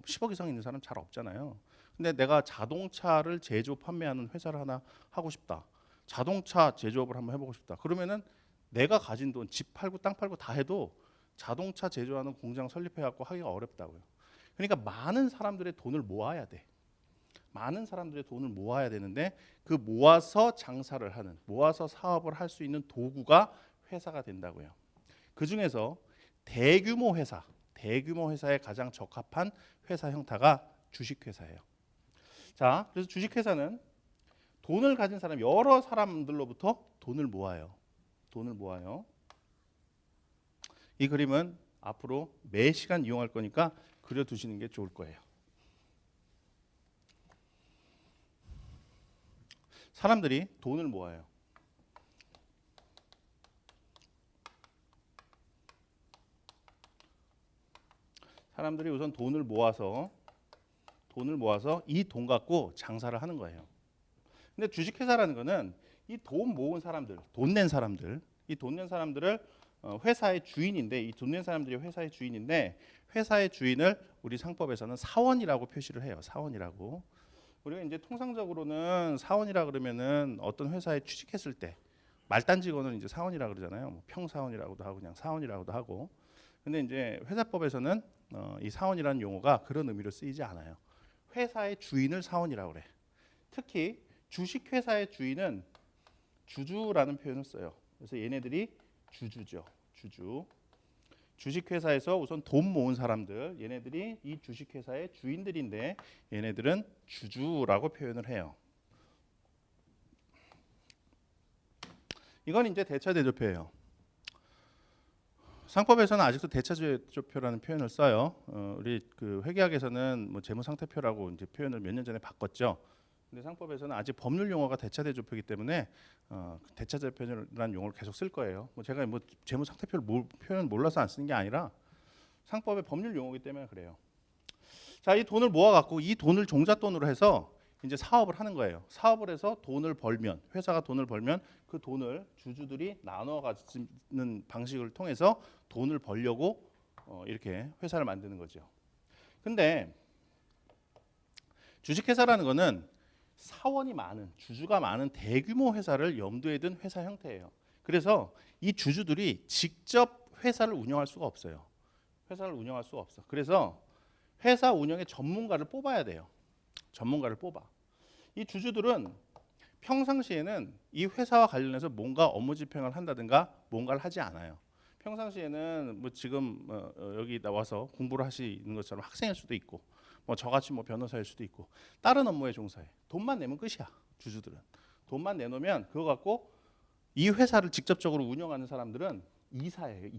10억 이상 있는 사람 잘 없잖아요. 근데 내가 자동차를 제조업 판매하는 회사를 하나 하고 싶다. 자동차 제조업을 한번 해보고 싶다. 그러면은 내가 가진 돈, 집 팔고 땅 팔고 다 해도 자동차 제조하는 공장 설립해 갖고 하기가 어렵다고요. 그러니까 많은 사람들의 돈을 모아야 돼. 많은 사람들의 돈을 모아야 되는데 그 모아서 장사를 하는, 모아서 사업을 할 수 있는 도구가 회사가 된다고요. 그 중에서 대규모 회사에 가장 적합한 회사 형태가 주식회사예요. 자, 그래서 주식회사는 돈을 가진 사람, 여러 사람들로부터 돈을 모아요. 이 그림은 앞으로 매 시간 이용할 거니까 그려두시는 게 좋을 거예요. 사람들이 돈을 모아요. 사람들이 우선 돈을 모아서 이 돈 갖고 장사를 하는 거예요. 근데 주식회사라는 거는 이 돈 모은 사람들, 돈 낸 사람들을 회사의 주인인데 이 돈 낸 사람들이 회사의 주인인데 회사의 주인을 우리 상법에서는 사원이라고 표시를 해요. 사원이라고. 우리가 이제 통상적으로는 사원이라 그러면은 어떤 회사에 취직했을 때 말단 직원은 이제 사원이라 그러잖아요. 뭐 평사원이라고도 하고 그냥 사원이라고도 하고. 근데 이제 회사법에서는 이 사원이라는 용어가 그런 의미로 쓰이지 않아요. 회사의 주인을 사원이라고 그래. 특히 주식회사의 주인은 주주라는 표현을 써요. 그래서 얘네들이 주주죠. 주주. 주식회사에서 우선 돈 모은 사람들, 얘네들이 이 주식회사의 주인들인데 얘네들은 주주라고 표현을 해요. 이건 이제 대차대조표예요. 상법에서는 아직도 대차대조표라는 표현을 써요. 우리 그 회계학에서는 뭐 재무상태표라고 이제 표현을 몇 년 전에 바꿨죠. 근데 상법에서는 아직 법률 용어가 대차대조표이기 때문에 대차대조표라는 용어를 계속 쓸 거예요. 뭐 제가 뭐 재무상태표를 표현 몰라서 안 쓰는 게 아니라 상법의 법률 용어이기 때문에 그래요. 자, 이 돈을 모아갖고 이 돈을 종잣돈으로 해서 이제 사업을 하는 거예요. 사업을 해서 돈을 벌면, 회사가 돈을 벌면 그 돈을 주주들이 나눠 가지는 방식을 통해서 돈을 벌려고 이렇게 회사를 만드는 거죠. 근데 주식회사라는 거는 사원이 많은, 주주가 많은 대규모 회사를 염두에 둔 회사 형태예요. 그래서 이 주주들이 직접 회사를 운영할 수가 없어요. 회사를 운영할 수가 없어. 그래서 회사 운영의 전문가를 뽑아야 돼요. 전문가를 뽑아. 이 주주들은 평상시에는 이 회사와 관련해서 뭔가 업무 집행을 한다든가 뭔가를 하지 않아요. 평상시에는 뭐 지금 여기 나와서 공부를 하시는 것처럼 학생일 수도 있고, 뭐 저같이 뭐 변호사일 수도 있고, 다른 업무에 종사해. 돈만 내면 끝이야. 주주들은 돈만 내놓으면 그거 갖고 이 회사를 직접적으로 운영하는 사람들은 이사예요.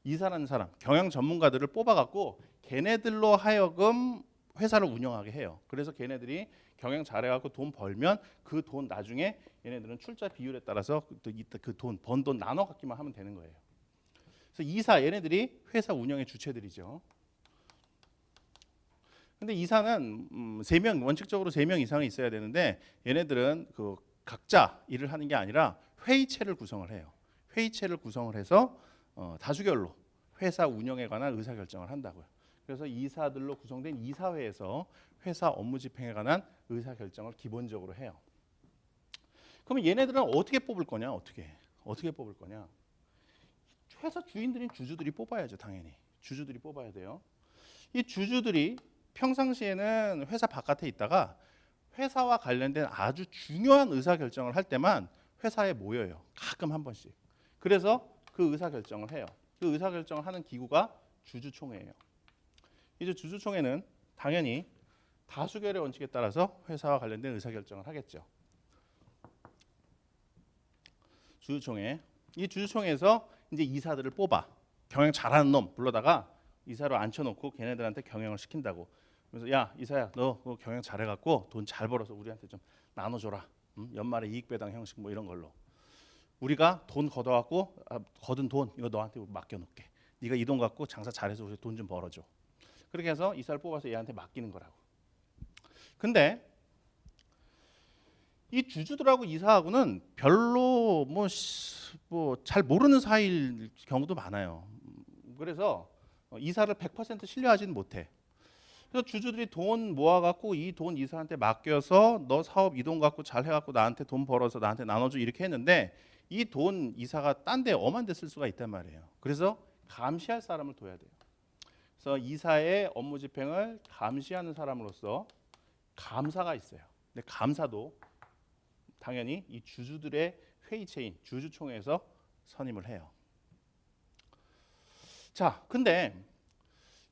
이사라는 사람, 경영 전문가들을 뽑아갖고 걔네들로 하여금 회사를 운영하게 해요. 그래서 걔네들이 경영 잘해갖고 돈 벌면 그 돈 나중에 얘네들은 출자 비율에 따라서 그 돈 번 돈 나눠 갖기만 하면 되는 거예요. 그래서 이사 얘네들이 회사 운영의 주체들이죠. 근데 이사는 3명, 원칙적으로 3명 이상이 있어야 되는데 얘네들은 그 각자 일을 하는 게 아니라 회의체를 구성을 해요. 회의체를 구성을 해서 다수결로 회사 운영에 관한 의사결정을 한다고요. 그래서 이사들로 구성된 이사회에서 회사 업무 집행에 관한 의사결정을 기본적으로 해요. 그러면 얘네들은 어떻게 뽑을 거냐? 어떻게 뽑을 거냐? 회사 주인들인 주주들이 뽑아야죠. 당연히. 주주들이 뽑아야 돼요. 이 주주들이 평상시에는 회사 바깥에 있다가 회사와 관련된 아주 중요한 의사결정을 할 때만 회사에 모여요. 가끔 한 번씩. 그래서 그 의사결정을 해요. 그 의사결정을 하는 기구가 주주총회예요. 이제 주주총회는 당연히 다수결의 원칙에 따라서 회사와 관련된 의사결정을 하겠죠. 주주총회. 이 주주총회에서 이제 이사들을 뽑아. 경영 잘하는 놈 불러다가 이사로 앉혀놓고 걔네들한테 경영을 시킨다고. 그래서 야 이사야 너 경영 잘해갖고 돈 잘 벌어서 우리한테 좀 나눠줘라. 연말에 이익배당 형식 뭐 이런 걸로. 우리가 돈 걷어갖고 거둔 돈 이거 너한테 맡겨놓게. 네가 이 돈 갖고 장사 잘해서 우리 돈 좀 벌어줘. 그렇게 해서 이사를 뽑아서 얘한테 맡기는 거라고. 근데 이 주주들하고 이사하고는 별로 뭐 잘 모르는 사이일 경우도 많아요. 그래서 이사를 100% 신뢰하지는 못해. 그래서 주주들이 돈 모아갖고 이 돈 이사한테 맡겨서 너 사업 이 돈 갖고 잘 해갖고 나한테 돈 벌어서 나한테 나눠줘 이렇게 했는데 이 돈 이사가 딴 데 엄한 데 쓸 수가 있단 말이에요. 그래서 감시할 사람을 둬야 돼요. 그래서 이사의 업무 집행을 감시하는 사람으로서 감사가 있어요. 근데 감사도 당연히 이 주주들의 회의체인 주주총회에서 선임을 해요. 자, 근데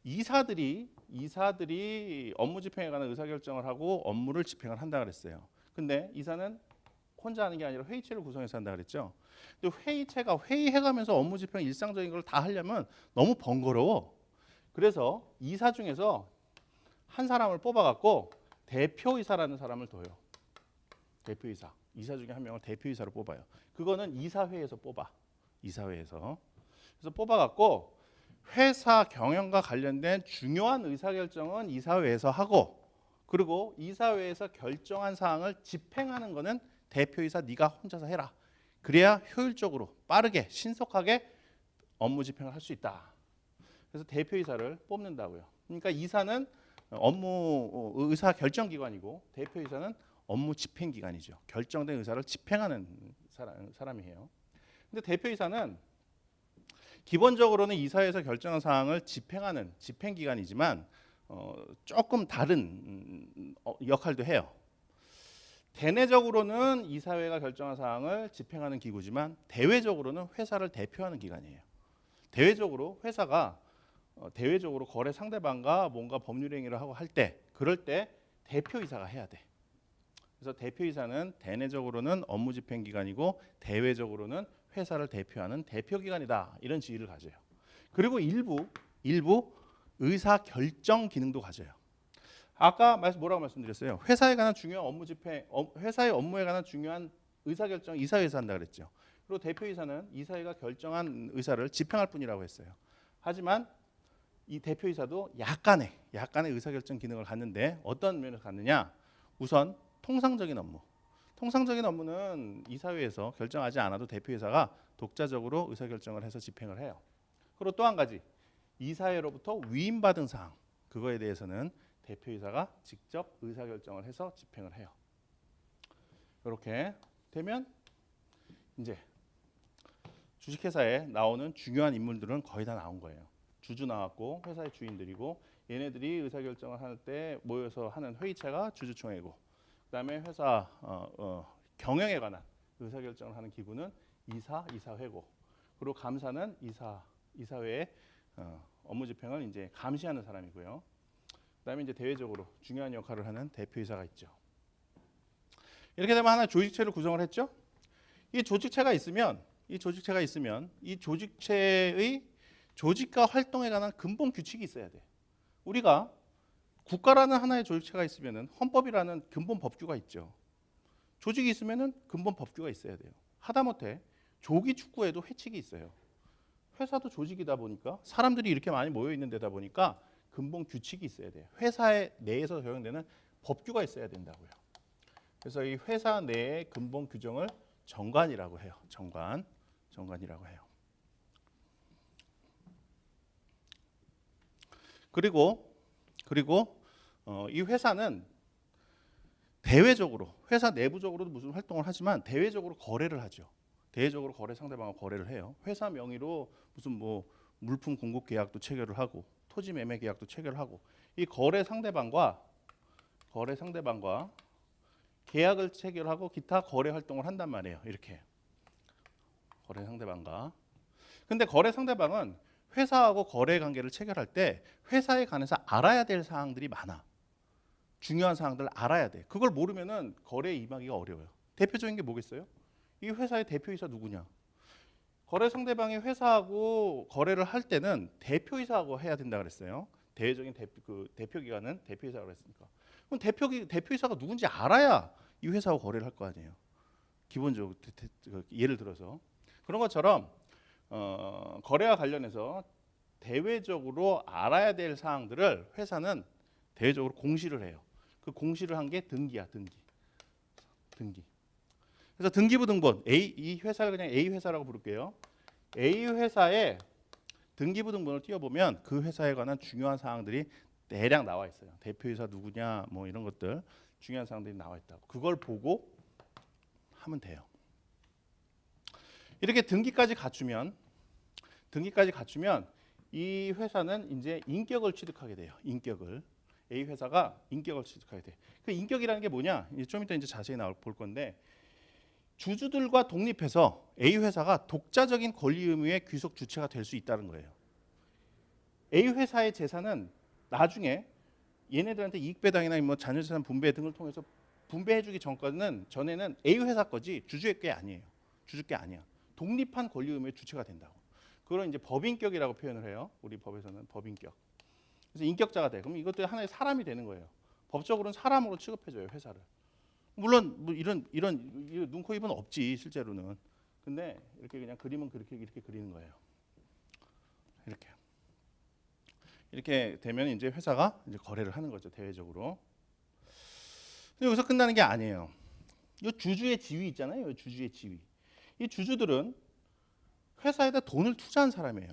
이사들이 업무 집행에 관한 의사결정을 하고 업무를 집행을 한다 그랬어요. 근데 이사는 혼자 하는 게 아니라 회의체를 구성해서 한다 그랬죠. 근데 회의체가 회의해가면서 업무 집행 일상적인 걸 다 하려면 너무 번거로워. 그래서 이사 중에서 한 사람을 뽑아갖고 대표이사라는 사람을 둬요. 대표이사. 이사 중에 한 명을 대표이사로 뽑아요. 그거는 이사회에서 뽑아. 이사회에서. 그래서 뽑아갖고 회사 경영과 관련된 중요한 의사결정은 이사회에서 하고 그리고 이사회에서 결정한 사항을 집행하는 거는 대표이사 네가 혼자서 해라. 그래야 효율적으로 빠르게 신속하게 업무 집행을 할 수 있다. 그래서 대표이사를 뽑는다고요. 그러니까 이사는 업무 의사 결정 기관이고 대표이사는 업무 집행 기관이죠. 결정된 의사를 집행하는 사람이에요. 근데 대표이사는 기본적으로는 이사회에서 결정한 사항을 집행하는 집행기관이지만 조금 다른 역할도 해요. 대내적으로는 이사회가 결정한 사항을 집행하는 기구지만 대외적으로는 회사를 대표하는 기관이에요. 대외적으로 회사가 대외적으로 거래 상대방과 뭔가 법률 행위를 하고 할 때 그럴 때 대표이사가 해야 돼. 그래서 대표이사는 대내적으로는 업무 집행 기관이고 대외적으로는 회사를 대표하는 대표 기관이다. 이런 지위를 가져요. 그리고 일부 의사 결정 기능도 가져요. 아까 뭐라고 말씀드렸어요? 회사에 관한 중요한 업무 집행, 회사의 업무에 관한 중요한 의사 결정 이사회에서 한다 그랬죠. 그리고 대표이사는 이사회가 결정한 의사를 집행할 뿐이라고 했어요. 하지만 이 대표이사도 약간의 의사결정 기능을 갖는데 어떤 면에서 갖느냐? 우선 통상적인 업무는 이사회에서 결정하지 않아도 대표이사가 독자적으로 의사결정을 해서 집행을 해요. 그리고 또 한 가지, 이사회로부터 위임받은 사항, 그거에 대해서는 대표이사가 직접 의사결정을 해서 집행을 해요. 이렇게 되면 이제 주식회사에 나오는 중요한 인물들은 거의 다 나온 거예요. 주주 나왔고 회사의 주인들이고 얘네들이 의사결정을 할 때 모여서 하는 회의체가 주주총회고 그다음에 회사 경영에 관한 의사결정을 하는 기구는 이사회고 그리고 감사는 이사회의 업무 집행을 이제 감시하는 사람이고요. 그다음에 이제 대외적으로 중요한 역할을 하는 대표이사가 있죠. 이렇게 되면 하나 조직체를 구성을 했죠. 이 조직체가 있으면 이 조직체의 조직과 활동에 관한 근본 규칙이 있어야 돼. 우리가 국가라는 하나의 조직체가 있으면은 헌법이라는 근본 법규가 있죠. 조직이 있으면은 근본 법규가 있어야 돼요. 하다못해 조기 축구에도 회칙이 있어요. 회사도 조직이다 보니까 사람들이 이렇게 많이 모여 있는 데다 보니까 근본 규칙이 있어야 돼요. 회사 내에서 적용되는 법규가 있어야 된다고요. 그래서 이 회사 내의 근본 규정을 정관이라고 해요. 정관이라고 해요. 그리고 이 회사는 대외적으로 회사 내부적으로도 무슨 활동을 하지만 대외적으로 거래를 하죠. 대외적으로 거래 상대방과 거래를 해요. 회사 명의로 무슨 뭐 물품 공급 계약도 체결을 하고 토지 매매 계약도 체결을 하고 이 거래 상대방과 계약을 체결하고 기타 거래 활동을 한단 말이에요. 이렇게 거래 상대방과. 근데 거래 상대방은 회사하고 거래 관계를 체결할 때 회사에 관해서 알아야 될 사항들이 많아. 중요한 사항들을 알아야 돼. 그걸 모르면은 거래에 임하기가 어려워요. 대표적인 게 뭐겠어요? 이 회사의 대표이사 누구냐? 거래 상대방이 회사하고 거래를 할 때는 대표이사하고 해야 된다 그랬어요. 대외적인 대표 기관은 대표이사라고 했으니까. 그럼 대표이사가 누군지 알아야 이 회사하고 거래를 할 거 아니에요. 기본적으로 예를 들어서 그런 것처럼 거래와 관련해서 대외적으로 알아야 될 사항들을 회사는 대외적으로 공시를 해요. 그 공시를 한 게 등기야, 등기. 그래서 등기부 등본 이 회사를 그냥 A 회사라고 부를게요. A 회사에 등기부 등본을 띄워보면 그 회사에 관한 중요한 사항들이 대략 나와 있어요. 대표이사 누구냐, 뭐 이런 것들 중요한 사항들이 나와 있다고. 그걸 보고 하면 돼요. 이렇게 등기까지 갖추면 이 회사는 이제 인격을 취득하게 돼요. 인격을. A 회사가 인격을 취득하게 돼. 그 인격이라는 게 뭐냐? 좀 이따 이제 자세히 볼 건데 주주들과 독립해서 A 회사가 독자적인 권리 의무의 귀속 주체가 될 수 있다는 거예요. A 회사의 재산은 나중에 얘네들한테 이익 배당이나 뭐 자녀 재산 분배 등을 통해서 분배해주기 전에는 A 회사 거지 주주의 게 아니에요. 주주 게 아니야. 독립한 권리 의무의 주체가 된다고. 그걸 이제 법인격이라고 표현을 해요. 우리 법에서는 법인격. 그래서 인격자가 돼. 그럼 이것도 하나의 사람이 되는 거예요. 법적으로는 사람으로 취급해줘요, 회사를. 물론 뭐 이런 눈, 코, 입은 없지 실제로는. 근데 이렇게 그냥 그림은 이렇게 그리는 거예요. 이렇게 되면 이제 회사가 이제 거래를 하는 거죠, 대외적으로. 근데 여기서 끝나는 게 아니에요. 이 주주의 지위 있잖아요, 주주의 지위. 이 주주들은 회사에다 돈을 투자한 사람이에요.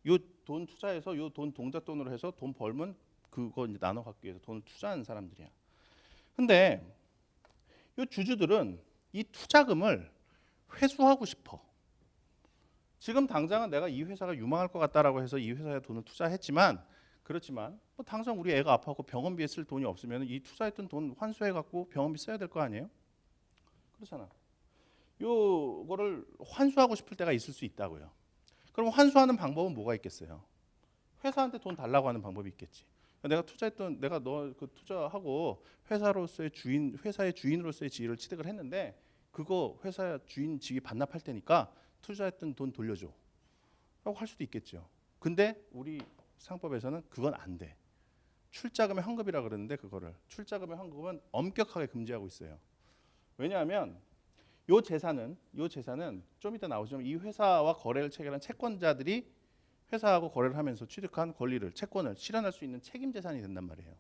요 돈 투자해서 요 돈 동작돈으로 해서 돈 벌면 그거 이제 나눠 갖기 위해서 돈을 투자한 사람들이야. 근데 요 주주들은 이 투자금을 회수하고 싶어. 지금 당장은 내가 이 회사가 유망할 것 같다라고 해서 이 회사에 돈을 투자했지만 그렇지만 뭐 당장 우리 애가 아파갖고 병원비에 쓸 돈이 없으면 이 투자했던 돈 환수해 갖고 병원비 써야 될 거 아니에요? 그렇잖아. 요거를 환수하고 싶을 때가 있을 수 있다고요. 그럼 환수하는 방법은 뭐가 있겠어요? 회사한테 돈 달라고 하는 방법이 있겠지. 내가 투자했던 내가 너 그 투자하고 회사로서의 주인 회사의 주인으로서의 지위를 취득을 했는데 그거 회사 주인 지위 반납할 테니까 투자했던 돈 돌려줘 라고 할 수도 있겠죠. 근데 우리 상법에서는 그건 안 돼. 출자금의 환급이라 그러는데 그거를 출자금의 환급은 엄격하게 금지하고 있어요. 왜냐하면 요 재산은 좀 이따 나오지만 이 회사와 거래를 체결한 채권자들이 회사하고 거래를 하면서 취득한 권리를 채권을 실현할 수 있는 책임 재산이 된단 말이에요.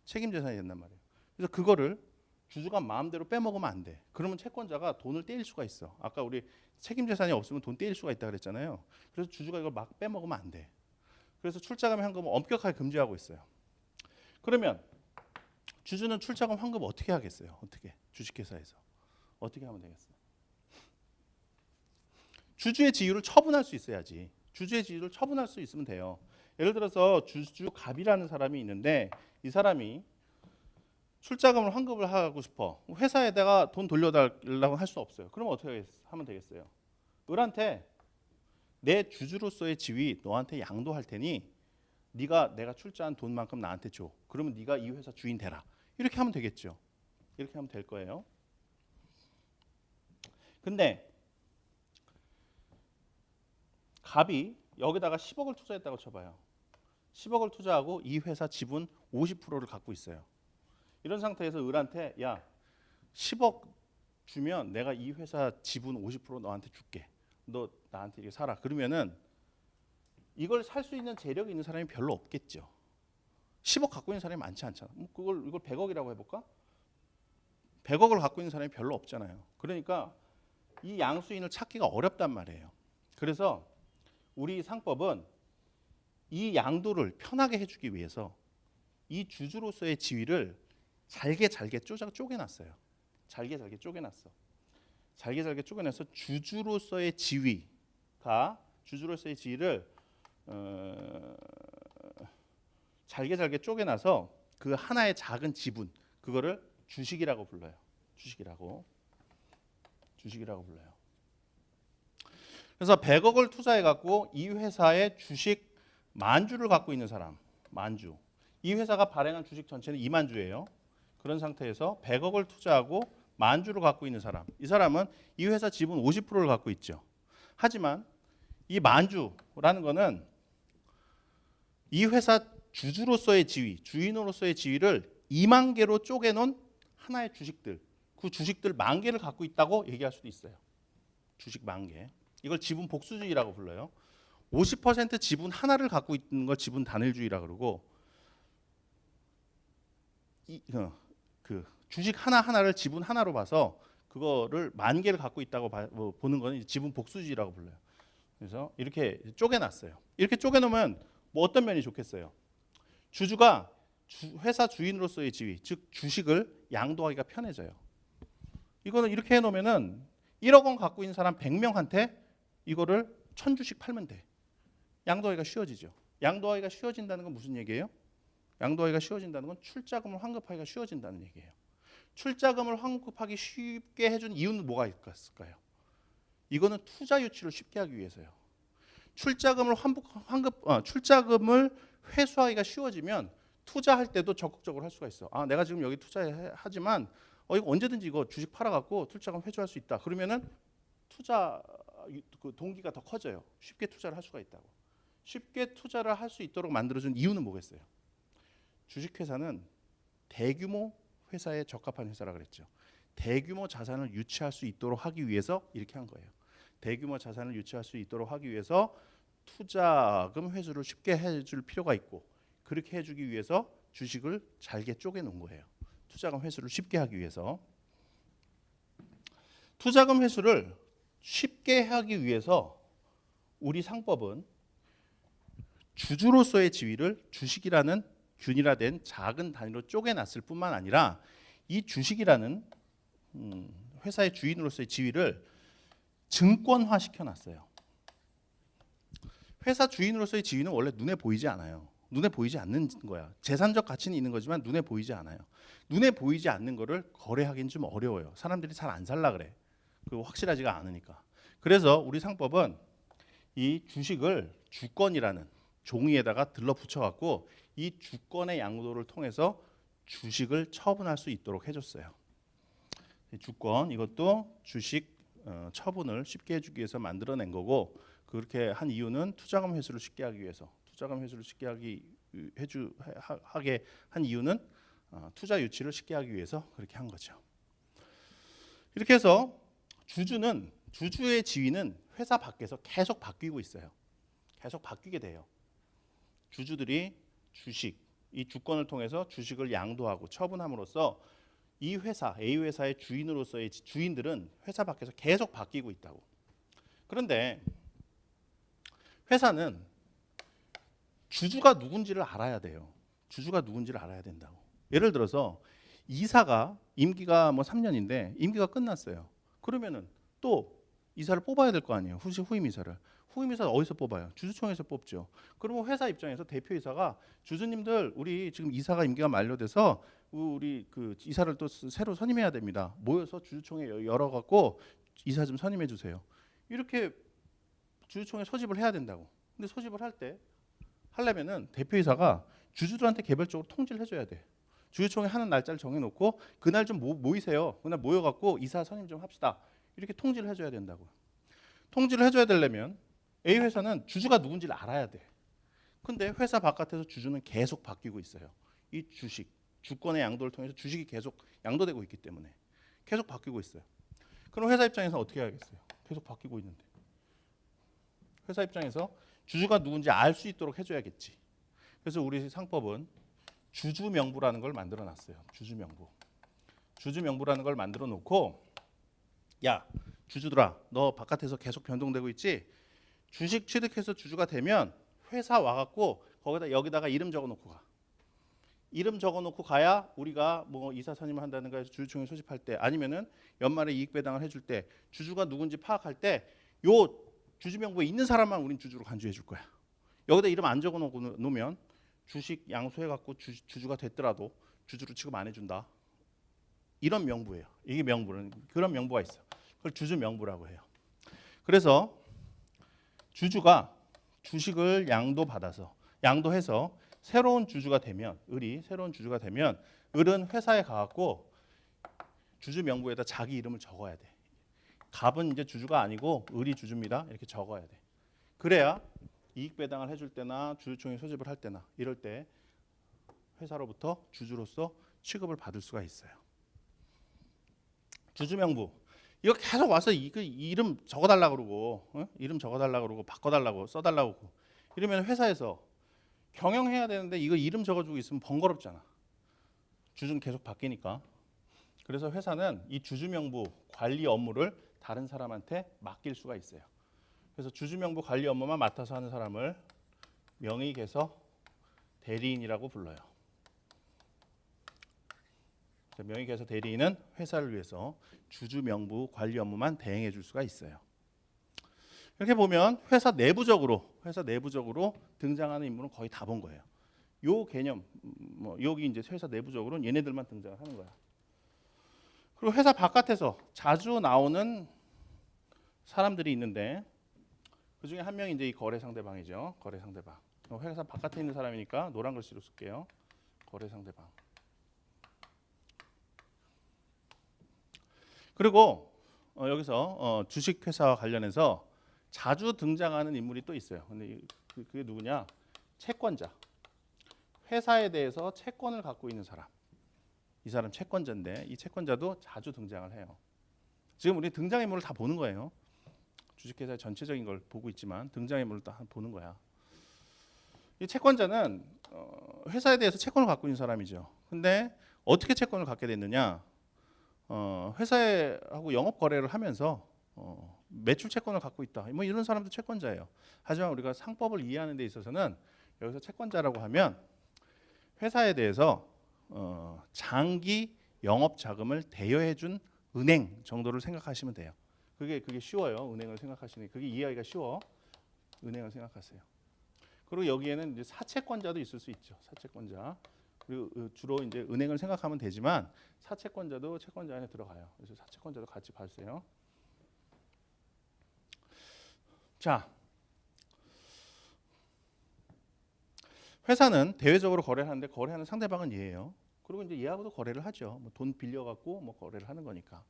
책임 재산이 된단 말이에요. 그래서 그거를 주주가 마음대로 빼먹으면 안 돼. 그러면 채권자가 돈을 떼일 수가 있어. 아까 우리 책임 재산이 없으면 돈 떼일 수가 있다 그랬잖아요. 그래서 주주가 이걸 막 빼먹으면 안 돼. 그래서 출자금의 환급은 엄격하게 금지하고 있어요. 그러면 주주는 출자금 환급 어떻게 하겠어요? 어떻게? 주식회사에서 어떻게 하면 되겠어요? 주주의 지위를 처분할 수 있어야지. 주주의 지위를 처분할 수 있으면 돼요. 예를 들어서 주주 갑이라는 사람이 있는데 이 사람이 출자금을 환급을 하고 싶어. 회사에다가 돈 돌려달라고 할 수 없어요. 그럼 어떻게 하면 되겠어요? 을한테 내 주주로서의 지위 너한테 양도할 테니 네가 내가 출자한 돈만큼 나한테 줘. 그러면 네가 이 회사 주인 되라. 이렇게 하면 되겠죠. 이렇게 하면 될 거예요. 근데 갑이 여기다가 10억을 투자했다고 쳐봐요. 10억을 투자하고 이 회사 지분 50%를 갖고 있어요. 이런 상태에서 을한테 야 10억 주면 내가 이 회사 지분 50% 너한테 줄게. 너 나한테 이게 사라. 그러면은 이걸 살 수 있는 재력이 있는 사람이 별로 없겠죠. 10억 갖고 있는 사람이 많지 않잖아. 이걸 100억이라고 해볼까? 100억을 갖고 있는 사람이 별로 없잖아요. 그러니까 이 양수인을 찾기가 어렵단 말이에요. 그래서 우리 상법은 이 양도를 편하게 해주기 위해서 이 주주로서의 지위를 잘게 쪼개놨어요. 잘게 쪼개놨어. 잘게 쪼개놔서 주주로서의 지위를 잘게 쪼개놔서 그 하나의 작은 지분 그거를 주식이라고 불러요. 주식이라고 불러요. 그래서 100억을 투자해 갖고 이 회사의 주식 10,000주를 갖고 있는 사람, 10,000주. 이 회사가 발행한 주식 전체는 20,000주예요. 그런 상태에서 100억을 투자하고 10,000주를 갖고 있는 사람. 이 사람은 이 회사 지분 50%를 갖고 있죠. 하지만 이 10,000주라는 거는 이 회사 주주로서의 지위, 주인으로서의 지위를 20,000개로 쪼개놓은 하나의 주식들. 그 주식들 10,000개를 갖고 있다고 얘기할 수도 있어요. 주식 10,000개. 이걸 지분 복수주의라고 불러요. 50% 지분 하나를 갖고 있는 걸 지분 단일주의라 그러고 그 주식 하나를 지분 하나로 봐서 그거를 10,000개를 갖고 있다고 보는 거는 지분 복수주의라고 불러요. 그래서 이렇게 쪼개놨어요. 이렇게 쪼개놓으면 뭐 어떤 면이 좋겠어요? 주주가 회사 주인으로서의 지위, 즉 주식을 양도하기가 편해져요. 이거는 이렇게 해놓으면은 1억 원 갖고 있는 사람 100명한테 이거를 1,000주씩 팔면 돼. 양도하기가 쉬워지죠. 양도하기가 쉬워진다는 건 무슨 얘기예요? 양도하기가 쉬워진다는 건 출자금을 환급하기가 쉬워진다는 얘기예요. 출자금을 환급하기 쉽게 해준 이유는 뭐가 있을까요? 이거는 투자 유치를 쉽게 하기 위해서요. 출자금을 출자금을 회수하기가 쉬워지면 투자할 때도 적극적으로 할 수가 있어. 아, 내가 지금 여기 투자하지만 이거 언제든지 이거 주식 팔아갖고 출자금 회수할 수 있다. 그러면은 투자 그 동기가 더 커져요. 쉽게 투자를 할 수가 있다고. 쉽게 투자를 할 수 있도록 만들어준 이유는 뭐겠어요? 주식회사는 대규모 회사에 적합한 회사라 그랬죠. 대규모 자산을 유치할 수 있도록 하기 위해서 이렇게 한 거예요. 대규모 자산을 유치할 수 있도록 하기 위해서 투자금 회수를 쉽게 해줄 필요가 있고 그렇게 해주기 위해서 주식을 잘게 쪼개놓은 거예요. 투자금 회수를 쉽게 하기 위해서. 투자금 회수를 쉽게 하기 위해서 우리 상법은 주주로서의 지위를 주식이라는 균일화된 작은 단위로 쪼개놨을 뿐만 아니라 이 주식이라는 회사의 주인으로서의 지위를 증권화 시켜놨어요. 회사 주인으로서의 지위는 원래 눈에 보이지 않아요. 눈에 보이지 않는 거야. 재산적 가치는 있는 거지만 눈에 보이지 않아요. 눈에 보이지 않는 거를 거래하기는 좀 어려워요. 사람들이 잘 안 살라 그래. 그 확실하지가 않으니까. 그래서 우리 상법은 이 주식을 주권이라는 종이에다가 들러붙여 갖고 이 주권의 양도를 통해서 주식을 처분할 수 있도록 해줬어요. 주권 이것도 주식 처분을 쉽게 해주기 위해서 만들어낸 거고, 그렇게 한 이유는 투자금 회수를 쉽게 하기 위해서, 투자금 회수를 쉽게 하게 한 이유는 투자 유치를 쉽게 하기 위해서 그렇게 한 거죠. 이렇게 해서 주주의 지위는 회사 밖에서 계속 바뀌고 있어요. 계속 바뀌게 돼요. 주주들이 이 주권을 통해서 주식을 양도하고 처분함으로써 이 회사, A 회사의 주인으로서의 주인들은 회사 밖에서 계속 바뀌고 있다고. 그런데 회사는 주주가 누군지를 알아야 돼요. 주주가 누군지를 알아야 된다고. 예를 들어서 이사가 임기가 3년인데 임기가 끝났어요. 그러면은 또 이사를 뽑아야 될 거 아니에요. 후임 이사를. 후임 이사 어디서 뽑아요? 주주총회에서 뽑죠. 그러면 회사 입장에서 대표이사가 주주님들 우리 지금 이사가 임기가 만료돼서 우리 그 이사를 또 새로 선임해야 됩니다. 모여서 주주총회 열어 갖고 이사 좀 선임해 주세요. 이렇게 주주총회 소집을 해야 된다고. 근데 소집을 하려면은 대표이사가 주주들한테 개별적으로 통지를 해줘야 돼. 주주총회 하는 날짜를 정해놓고 그날 좀 모이세요. 그날 모여갖고 이사 선임 좀 합시다. 이렇게 통지를 해줘야 된다고. 통지를 해줘야 되려면 A 회사는 주주가 누군지를 알아야 돼. 근데 회사 바깥에서 주주는 계속 바뀌고 있어요. 이 주권의 양도를 통해서 주식이 계속 양도되고 있기 때문에 계속 바뀌고 있어요. 그럼 회사 입장에서 어떻게 해야겠어요? 계속 바뀌고 있는데. 회사 입장에서 주주가 누군지 알 수 있도록 해줘야겠지. 그래서 우리 상법은 주주명부라는 걸 만들어 놨어요. 주주명부라는 걸 만들어 놓고, 야 주주들아 너 바깥에서 계속 변동되고 있지? 주식 취득해서 주주가 되면 회사 와갖고 여기다가 이름 적어놓고 가. 이름 적어놓고 가야 우리가 뭐 이사 선임을 한다든가 해서 주주총회 소집할 때, 아니면은 연말에 이익 배당을 해줄 때 주주가 누군지 파악할 때 요 주주명부에 있는 사람만 우린 주주로 간주해 줄 거야. 여기다 이름 안 적어놓으면 주식 양수해갖고 주주가 됐더라도 주주로 취급 안 해준다. 이런 명부예요. 이게 그런 명부가 있어. 그걸 주주명부라고 해요. 그래서 주주가 주식을 양도해서 새로운 주주가 되면, 을은 회사에 가갖고 주주명부에다 자기 이름을 적어야 돼. 갑은 이제 주주가 아니고 을이 주주입니다. 이렇게 적어야 돼. 그래야 이익 배당을 해줄 때나 주주총회 소집을 할 때나 이럴 때 회사로부터 주주로서 취급을 받을 수가 있어요. 주주명부 이거 계속 와서 이름 적어달라 그러고, 이름 적어달라 그러고 바꿔달라고 써달라고 이러면 회사에서 경영해야 되는데 이거 이름 적어주고 있으면 번거롭잖아. 주주는 계속 바뀌니까. 그래서 회사는 이 주주명부 관리 업무를 다른 사람한테 맡길 수가 있어요. 그래서 주주명부 관리 업무만 맡아서 하는 사람을 명의개서 대리인이라고 불러요. 명의개서 대리인은 회사를 위해서 주주명부 관리 업무만 대행해 줄 수가 있어요. 이렇게 보면 회사 내부적으로 등장하는 인물은 거의 다 본 거예요. 요 개념, 여기 이제 회사 내부적으로는 얘네들만 등장을 하는 거야. 그리고 회사 바깥에서 자주 나오는 사람들이 있는데 그 중에 한 명이 이제 이 거래 상대방이죠. 거래 상대방. 회사 바깥에 있는 사람이니까 노란 글씨로 쓸게요. 거래 상대방. 그리고 여기서 주식회사와 관련해서 자주 등장하는 인물이 또 있어요. 근데 그게 누구냐? 채권자. 회사에 대해서 채권을 갖고 있는 사람. 이 사람 채권자인데 이 채권자도 자주 등장을 해요. 지금 우리 등장인물을 다 보는 거예요. 주식회사의 전체적인 걸 보고 있지만 등장인물을 다 보는 거야. 이 채권자는 회사에 대해서 채권을 갖고 있는 사람이죠. 근데 어떻게 채권을 갖게 됐느냐? 회사하고 영업 거래를 하면서 매출 채권을 갖고 있다. 뭐 이런 사람도 채권자예요. 하지만 우리가 상법을 이해하는 데 있어서는 여기서 채권자라고 하면 회사에 대해서 장기 영업 자금을 대여해 준 은행 정도를 생각하시면 돼요. 그게 쉬워요. 은행을 생각하시는 그게 이해하기가 쉬워. 은행을 생각하세요. 그리고 여기에는 이제 사채권자도 있을 수 있죠. 사채권자. 그리고 주로 이제 은행을 생각하면 되지만 사채권자도 채권자 안에 들어가요. 그래서 사채권자도 같이 봐주세요. 자, 회사는 대외적으로 거래를 하는데 거래하는 상대방은 얘예요. 그리고 이제 얘하고도 거래를 하죠. 뭐 돈 빌려갖고 뭐 거래를 하는 거니까.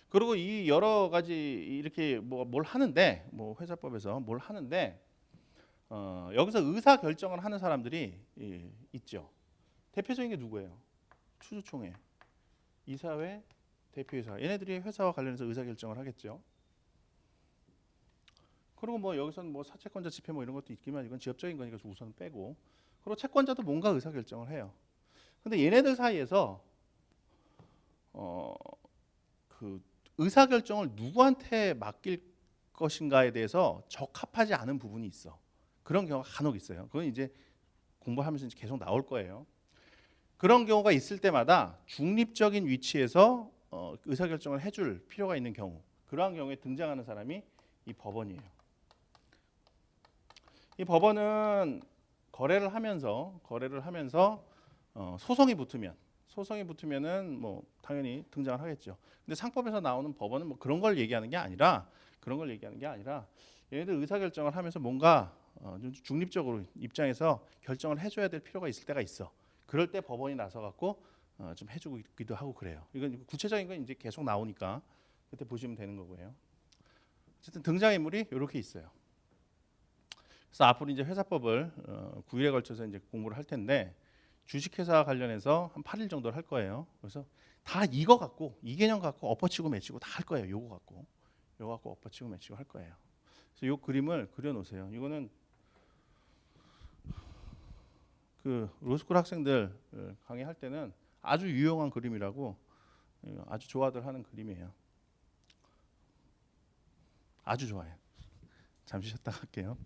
그리고 이 여러 가지 이렇게 뭐 뭘 하는데 뭐 회사법에서 뭘 하는데 여기서 의사 결정을 하는 사람들이 있죠. 대표적인 게 누구예요? 추주총회, 이사회, 대표이사. 얘네들이 회사와 관련해서 의사 결정을 하겠죠. 그리고 뭐 여기서는 뭐 사채권자 집회 뭐 이런 것도 있지만 이건 지역적인 거니까 우선 빼고. 그리고 채권자도 뭔가 의사 결정을 해요. 근데 얘네들 사이에서 그 의사 결정을 누구한테 맡길 것인가에 대해서 적합하지 않은 부분이 있어. 그런 경우가 간혹 있어요. 그건 이제 공부하면서 이제 계속 나올 거예요. 그런 경우가 있을 때마다 중립적인 위치에서 의사 결정을 해줄 필요가 있는 경우, 그러한 경우에 등장하는 사람이 이 법원이에요. 이 법원은 거래를 하면서 소송이 붙으면은 뭐 당연히 등장을 하겠죠. 근데 상법에서 나오는 법원은 뭐 그런 걸 얘기하는 게 아니라 얘네들 의사 결정을 하면서 뭔가 좀 중립적으로 입장에서 결정을 해줘야 될 필요가 있을 때가 있어. 그럴 때 법원이 나서 갖고 좀 해주기도 하고 그래요. 이건 구체적인 건 이제 계속 나오니까 그때 보시면 되는 거고요. 어쨌든 등장인물이 이렇게 있어요. 그래서 앞으로 이제 회사법을 9일에 걸쳐서 이제 공부를 할 텐데 주식회사 관련해서 한 8일 정도를 할 거예요. 그래서 다 이거 갖고 이 개념 갖고 엎어치고 매치고 다 할 거예요. 요거 갖고 엎어치고 매치고 할 거예요. 그래서 요 그림을 그려 놓으세요. 이거는 그 로스쿨 학생들 강의할 때는 아주 유용한 그림이라고 아주 좋아들 하는 그림이에요. 아주 좋아요. 잠시 쉬었다 갈게요.